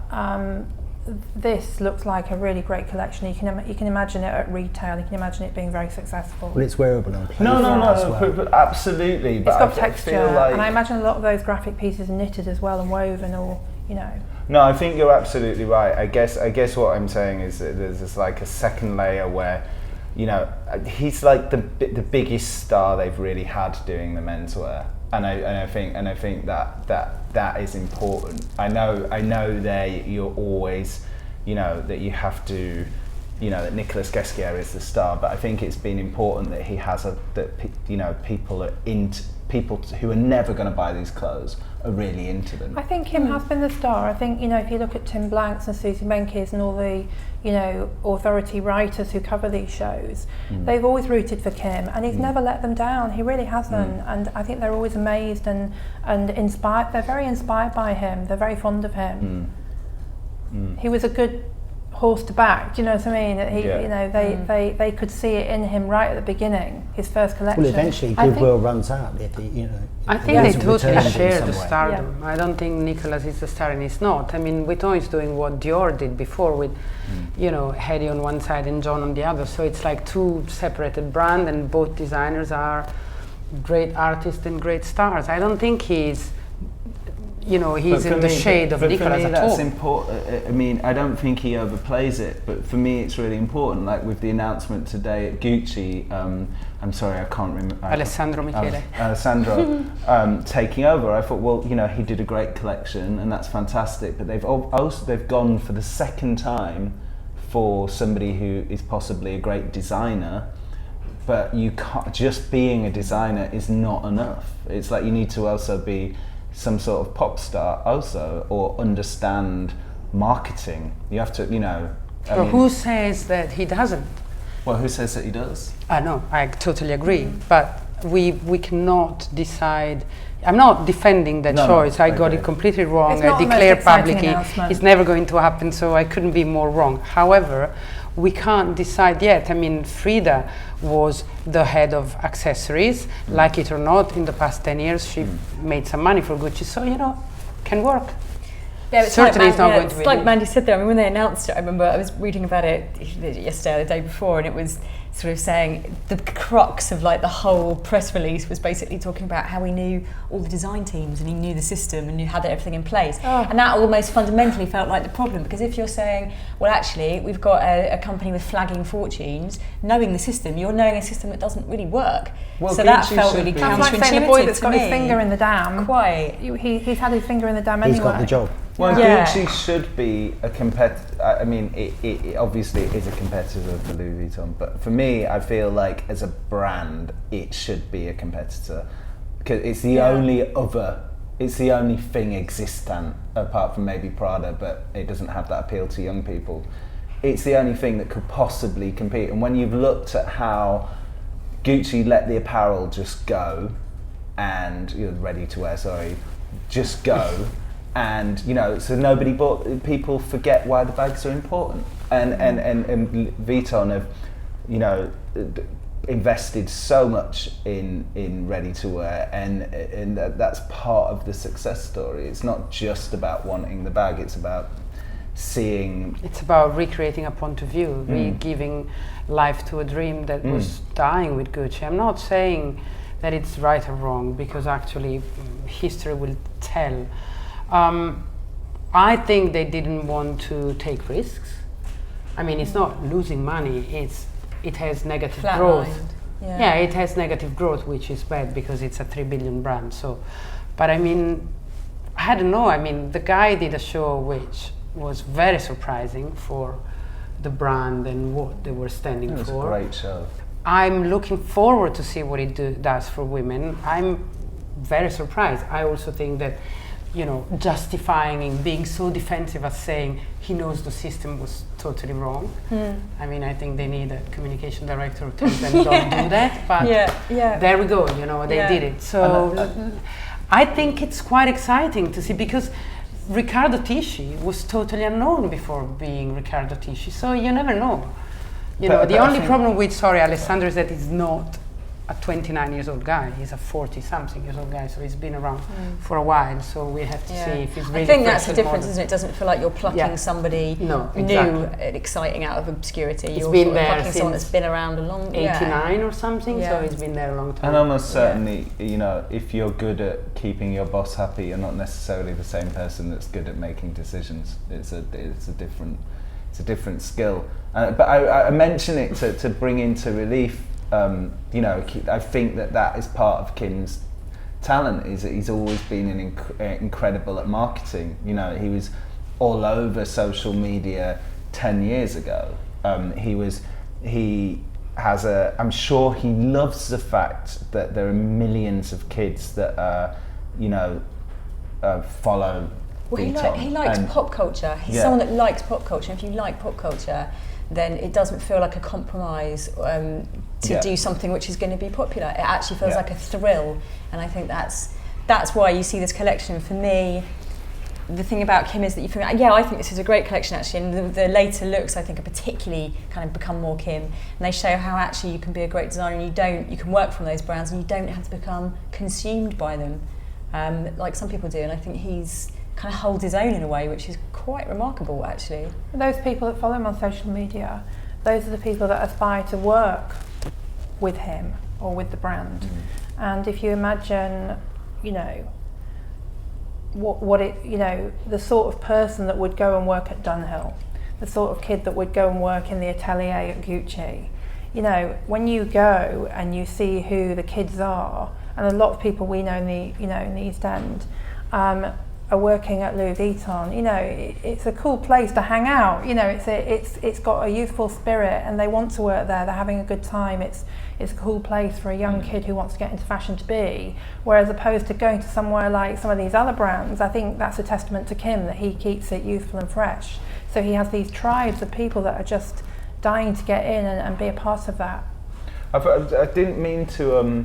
this looks like a really great collection. You can imagine it at retail. You can imagine it being very successful. Well, it's wearable and playful. No, but absolutely. It's got texture, like, and I imagine a lot of those graphic pieces are knitted as well and woven, or you know. No, I think you're absolutely right. I guess what I'm saying is that there's this like a second layer where, you know, he's like the biggest star they've really had doing the menswear, and I think that is important. I know that you're always, you know, that you have to, you know, that Nicolas Ghesquière is the star, but I think it's been important that he has you know, people who are never going to buy these clothes are really into them. I think Kim has been the star. I think, you know, if you look at Tim Blanks and Susie Menkes and all the, you know, authority writers who cover these shows, they've always rooted for Kim, and he's never let them down. He really hasn't. And I think they're always amazed and inspired. They're very inspired by him. They're very fond of him. He was a good horse to back, do you know what I mean? You know, they could see it in him right at the beginning, his first collection. Well, eventually goodwill runs out if he, you know. I think they totally share the stardom. I don't think Nicolas is the star and he's not. I mean, Vuitton is doing what Dior did before with, you know, Hedi on one side and John on the other. So it's like two separated brands, and both designers are great artists and great stars. I don't think he's you know, he's But for in the me- shade of but Nicholas for me, at all. that's important. I mean, I don't think he overplays it, but for me, it's really important. Like with the announcement today at Gucci, I'm sorry, I can't remember. Alessandro Michele. Alessandro taking over. I thought, well, you know, he did a great collection, and that's fantastic. But they've gone for the second time for somebody who is possibly a great designer. But you can't, just being a designer is not enough. It's like you need to also be some sort of pop star also, or understand marketing. You have to, you know. I But mean, who says that he doesn't? well, who says that he does? No, I totally agree. But we cannot decide. I'm not defending that No, choice. I got okay. it completely wrong. It's I not the most declared exciting publicly announcement. it's never going to happen, so I couldn't be more wrong. However, we can't decide yet. I mean, Frida was the head of accessories. Like it or not, in the past 10 years, she made some money for Gucci. So, you know, can work. Yeah, it's Certainly it's not yeah, going to it's be like me. Mandy said there. I mean, when they announced it, I remember I was reading about it yesterday or the day before, and it was sort of saying the crux of like the whole press release was basically talking about how he knew all the design teams and he knew the system and he had everything in place. And that almost fundamentally felt like the problem, because if you're saying, well, actually, we've got a company with flagging fortunes, knowing the system, you're knowing a system that doesn't really work. Well, so that Gucci felt should really be- That's like saying the boy counterintuitive that's to got me. his finger in the dam. Quite. He's had his finger in the dam anyway. He's got the job. Well, Yeah. Gucci should be a competitor. I mean, it obviously is a competitor for Louis Vuitton, but for me, I feel like as a brand, it should be a competitor, because it's the it's the only thing existent apart from maybe Prada, but it doesn't have that appeal to young people. It's the only thing that could possibly compete. And when you've looked at how Gucci let the apparel just go, and ready to wear, just go. And so nobody bought. People forget why the bags are important, and Vuitton have, invested so much in ready to wear, and that's part of the success story. It's not just about wanting the bag; it's about seeing. It's about recreating a point of view, re-giving life to a dream that was dying with Gucci. I'm not saying that it's right or wrong, because actually history will tell. I think they didn't want to take risks. I mean, it's not losing money, it has negative growth. Yeah, it has negative growth, which is bad because it's a 3 billion brand. So, but I mean, I don't know. I mean, the guy did a show which was very surprising for the brand and what they were standing It was for. a great show. I'm looking forward to see what it does for women. I'm very surprised. I also think that, justifying and being so defensive as saying he knows the system was totally wrong. I mean, I think they need a communication director who tells them don't do that. But there we go. They did it. So I think it's quite exciting to see, because Riccardo Tisci was totally unknown before being Riccardo Tisci. So you never know. But The I only think- problem with Alessandro is that he's not a 29 years old guy. He's a 40 something years old guy, so he's been around for a while. So we have to see if he's really. I think that's fresh the and difference, modern. isn't it? It doesn't feel like you're plucking somebody No, new exactly. and exciting out of obscurity. He's You're been sort of there plucking someone that's since been around a long 89 or something, so Yeah. he's been there a long time. And almost certainly, if you're good at keeping your boss happy, you're not necessarily the same person that's good at making decisions. It's a different skill. But I mention it to bring into relief. I think that is part of Kim's talent, is that he's always been incredible at marketing. He was all over social media 10 years ago. I'm sure he loves the fact that there are millions of kids that follow Vuitton. He likes pop culture. He's someone that likes pop culture. If you like pop culture, then it doesn't feel like a compromise to do something which is going to be popular. It actually feels like a thrill, and I think that's why you see this collection. For me, the thing about Kim is that you think, I think this is a great collection actually, and the later looks I think are particularly kind of become more Kim, and they show how actually you can be a great designer and you can work from those brands and you don't have to become consumed by them like some people do. And I think he's kind of holds his own in a way which is quite remarkable actually. Those people that follow him on social media, those are the people that aspire to work with him or with the brand. And if you imagine, what it, you know, the sort of person that would go and work at Dunhill, the sort of kid that would go and work in the atelier at Gucci. You know, when you go and you see who the kids are, and a lot of people we know in the East End are working at Louis Vuitton. You know, it's a cool place to hang out. You know, it's got a youthful spirit, and they want to work there. They're having a good time. It's a cool place for a young kid who wants to get into fashion to be. Whereas opposed to going to somewhere like some of these other brands, I think that's a testament to Kim, that he keeps it youthful and fresh. So he has these tribes of people that are just dying to get in and be a part of that. I didn't mean to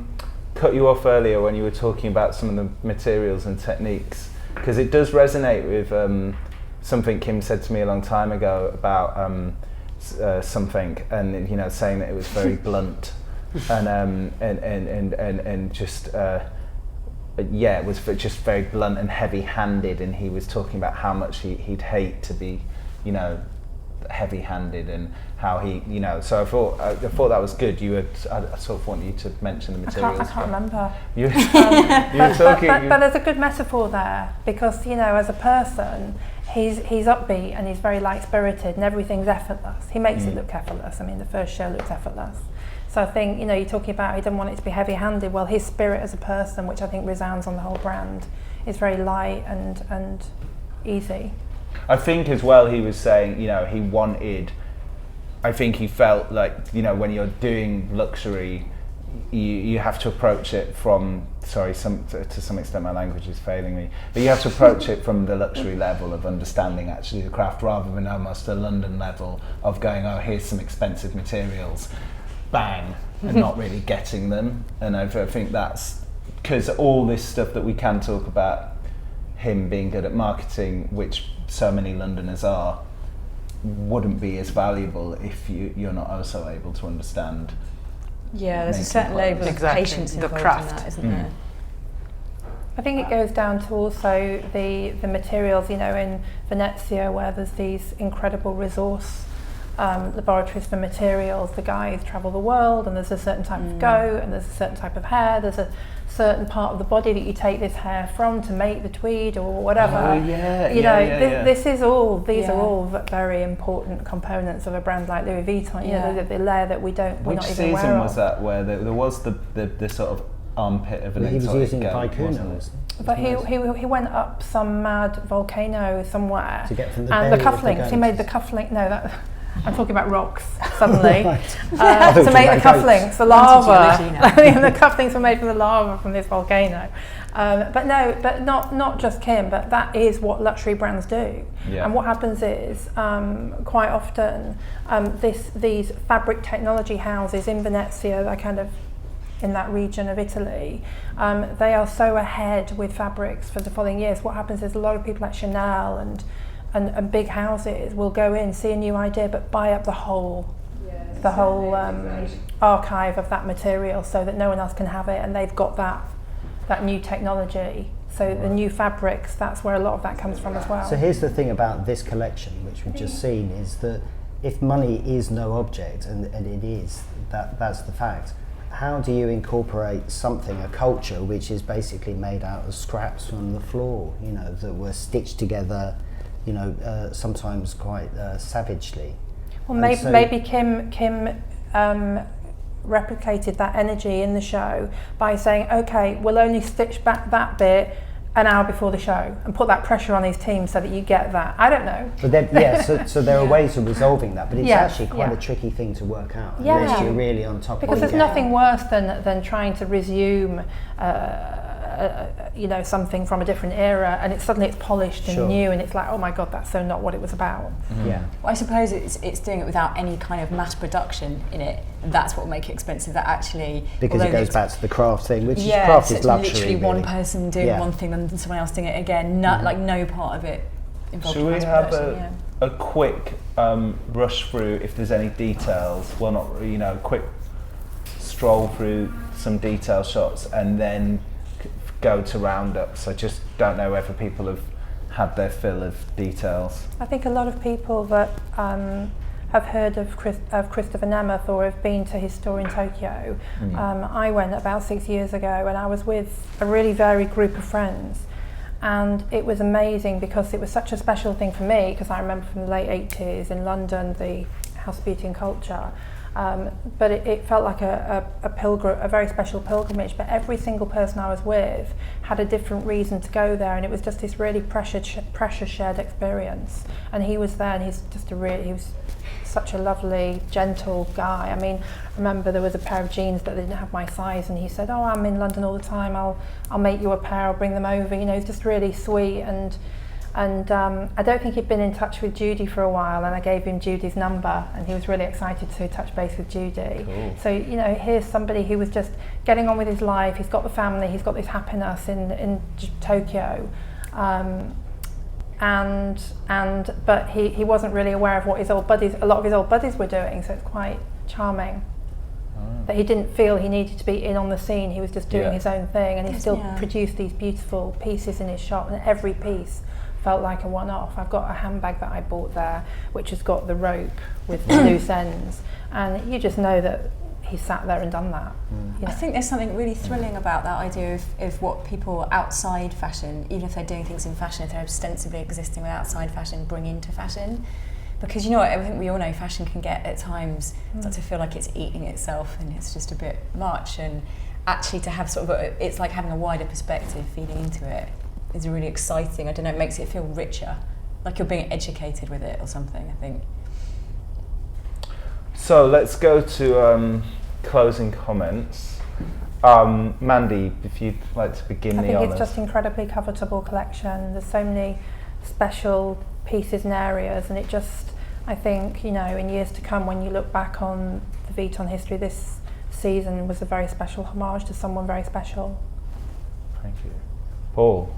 cut you off earlier when you were talking about some of the materials and techniques, because it does resonate with something Kim said to me a long time ago about something, and you know, saying that it was very blunt and just it was just very blunt and heavy-handed, and he was talking about how much he'd hate to be, you know, heavy-handed, and how he, you know. So I thought that was good. I sort of want you to mention the materials. I can't remember. You were talking. But there's a good metaphor there, because you know, as a person, he's upbeat and he's very light-spirited, and everything's effortless. He makes it look effortless. I mean, the first show looks effortless. So I think, you know, you're talking about he doesn't want it to be heavy-handed. Well, his spirit as a person, which I think resounds on the whole brand, is very light and easy. I think as well, he was saying, you know, I think he felt like, you know, when you're doing luxury, you have to approach it from, to some extent my language is failing me, but you have to approach it from the luxury level of understanding actually the craft, rather than almost a London level of going, oh, here's some expensive materials, bang, and not really getting them. And I think that's because all this stuff that we can talk about him being good at marketing, which so many Londoners are, wouldn't be as valuable if you're not also able to understand. Yeah, there's a certain level of patience involved in that, isn't there? I think it goes down to also the materials, you know, in Venezia, where there's these incredible resource laboratories for materials. The guys travel the world, and there's a certain type of goat, and there's a certain type of hair, there's a certain part of the body that you take this hair from to make the tweed or whatever. These are all very important components of a brand like Louis Vuitton. You know, the layer that we're not even aware of. Which season was that where there was the sort of armpit of an he was using goat, Vicuna, but he went up some mad volcano somewhere, to get from the and the belly of cufflinks. the He made the cufflink. No, that. I'm talking about rocks suddenly. Right. To make the cufflinks, the lava. The cufflinks were made from the lava from this volcano. But not just Kim, but that is what luxury brands do. Yeah. And what happens is, quite often, these fabric technology houses in Venezia, they're kind of in that region of Italy, they are so ahead with fabrics for the following years. What happens is a lot of people like Chanel and big houses will go in, see a new idea, but buy up the whole archive of that material, so that no one else can have it, and they've got that new technology. So the new fabrics, that's where a lot of that comes from as well. So here's the thing about this collection, which we've just seen, is that if money is no object, and it is, that's the fact, how do you incorporate a culture which is basically made out of scraps from the floor, you know, that were stitched together, you know, sometimes quite savagely? Well, maybe Kim replicated that energy in the show by saying, okay, we'll only stitch back that bit an hour before the show, and put that pressure on these teams so that you get that. I don't know. But then, so there are ways of resolving that, but it's actually quite a tricky thing to work out unless you're really on top of it. Because there's nothing worse than trying to resume something from a different era, and it's polished and new, and it's like, oh my god, that's so not what it was about. Mm-hmm. Yeah. Well, I suppose it's doing it without any kind of mass production in it. That's what will make it expensive. That actually, because it goes back to the craft thing, which craft is luxury. Literally really. one person doing one thing and someone else doing it again. Like no part of it involved. Should we have a quick rush through if there's any details? Well, not quick stroll through some detail shots and then go to roundups. I just don't know whether people have had their fill of details. I think a lot of people that have heard of Christopher Nemeth or have been to his store in Tokyo. I went about 6 years ago, and I was with a really varied group of friends, And it was amazing because it was such a special thing for me, because I remember from the late 80s in London, the House of Beauty and Culture. But it felt like a very special pilgrimage, but every single person I was with had a different reason to go there, and it was just this really precious shared experience. And he was there, and he was such a lovely, gentle guy. I mean, I remember there was a pair of jeans that didn't have my size, and he said, "Oh, I'm in London all the time, I'll make you a pair, I'll bring them over." You know, he's just really sweet. And I don't think he'd been in touch with Judy for a while, and I gave him Judy's number, and he was really excited to touch base with Judy. Cool. So, you know, here's somebody who was just getting on with his life. He's got the family, he's got this happiness in Tokyo, but he wasn't really aware of what a lot of his old buddies were doing. So it's quite charming. That he didn't feel he needed to be in on the scene. He was just doing his own thing, and he still produced these beautiful pieces in his shop, and every piece felt like a one-off. I've got a handbag that I bought there, which has got the rope with the loose ends, and you just know that he sat there and done that. You know? I think there's something really thrilling about that idea of what people outside fashion, even if they're doing things in fashion, if they're ostensibly existing with outside fashion, bring into fashion. Because you know what, I think we all know fashion can get at times start to feel like it's eating itself and it's just a bit much, and actually to have sort of it's like having a wider perspective feeding into it is really exciting. I don't know, it makes it feel richer, like you're being educated with it or something, I think. So let's go to closing comments. Mandi, if you'd like to begin the honours. I think it's just incredibly covetable collection. There's so many special pieces and areas, and it just, I think, you know, in years to come, when you look back on the Vuitton history, this season was a very special homage to someone very special. Thank you. Paul?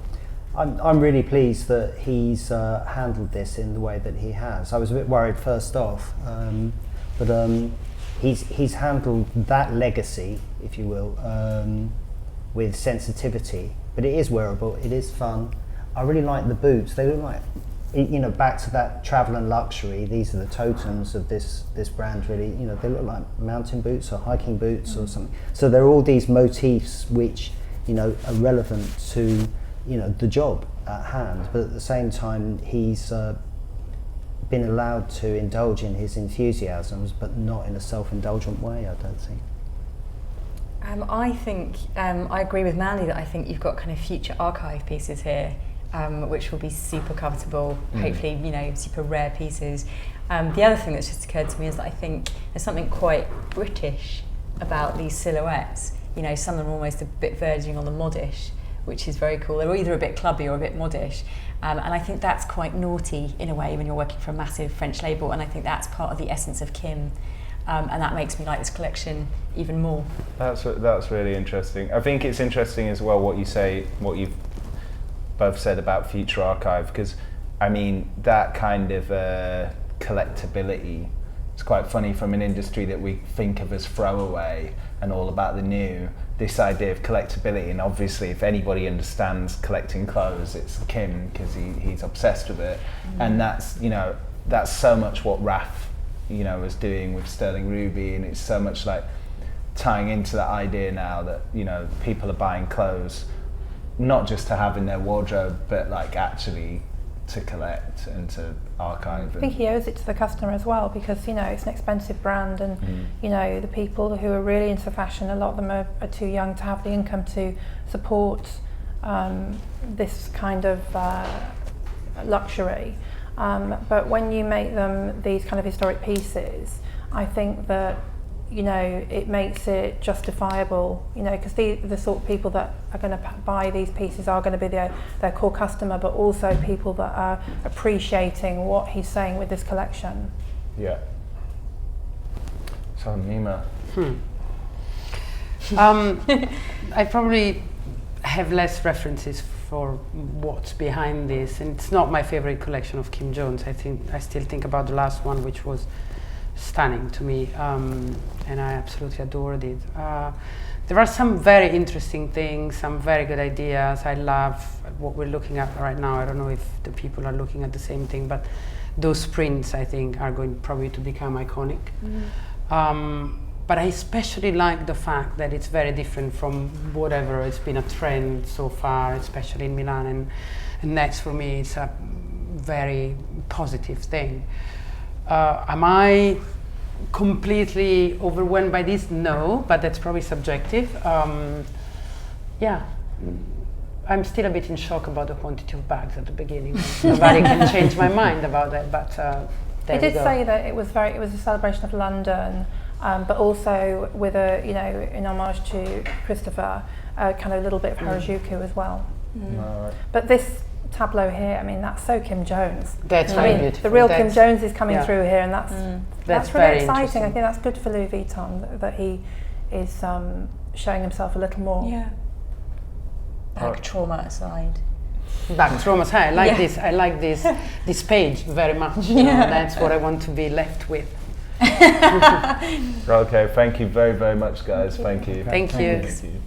I'm really pleased that he's handled this in the way that he has. I was a bit worried first off, but he's handled that legacy, if you will, with sensitivity. But it is wearable, it is fun. I really like the boots. They look like, you know, back to that travel and luxury. These are the totems of this brand, really. You know, they look like mountain boots or hiking boots or something. So there are all these motifs which, you know, are relevant to, you know, the job at hand, but at the same time he's been allowed to indulge in his enthusiasms, but not in a self-indulgent way, I don't think. I think, I agree with Mandi that I think you've got kind of future archive pieces here, which will be super covetable, hopefully, you know, super rare pieces. The other thing that's just occurred to me is that I think there's something quite British about these silhouettes. You know, some of them are almost a bit verging on the modish, which is very cool. They're either a bit clubby or a bit modish. And I think that's quite naughty in a way when you're working for a massive French label, and I think that's part of the essence of Kim. And that makes me like this collection even more. That's really interesting. I think it's interesting as well what you've both said about future archive, because I mean that kind of collectability, it's quite funny from an industry that we think of as throwaway and all about the new, this idea of collectability. And obviously if anybody understands collecting clothes, it's Kim, because he's obsessed with it. And that's, you know, that's so much what Raf, you know, was doing with Sterling Ruby, and it's so much like tying into that idea now that, you know, people are buying clothes not just to have in their wardrobe, but like actually to collect and to archive. I think he owes it to the customer as well, because, you know, it's an expensive brand, and you know, the people who are really into fashion, a lot of them are too young to have the income to support this kind of luxury. But when you make them these kind of historic pieces, I think that, you know, it makes it justifiable, you know, because the sort of people that are going to buy these pieces are going to be their core customer, but also people that are appreciating what he's saying with this collection. Yeah. So Mimma. I probably have less references for what's behind this, and it's not my favorite collection of Kim Jones. I still think about the last one, which was stunning to me, and I absolutely adored it. There are some very interesting things, some very good ideas. I love what we're looking at right now. I don't know if the people are looking at the same thing, but those prints, I think, are going probably to become iconic. But I especially like the fact that it's very different from whatever has been a trend so far, especially in Milan, and that's for me, it's a very positive thing. Am I completely overwhelmed by this? No, but that's probably subjective. Yeah, I'm still a bit in shock about the quantity of bags at the beginning. Nobody can change my mind about that, but there He did we go. say that it was a celebration of London, but also with a, you know, in homage to Christopher, kind of a little bit of Harajuku as well. Right. But this tableau here, I mean, that's so Kim Jones. That's I very mean, beautiful. the real That's- Kim Jones is coming yeah. through here, and that's That's really very exciting. I interesting. think that's good for Louis Vuitton that he is showing himself a little more. Yeah. Back trauma aside. Back trauma. I like Yeah. this. I like this page very much. You know, that's what I want to be left with. Okay, thank you very, very much, guys. Thank you. Thank you. Thank you.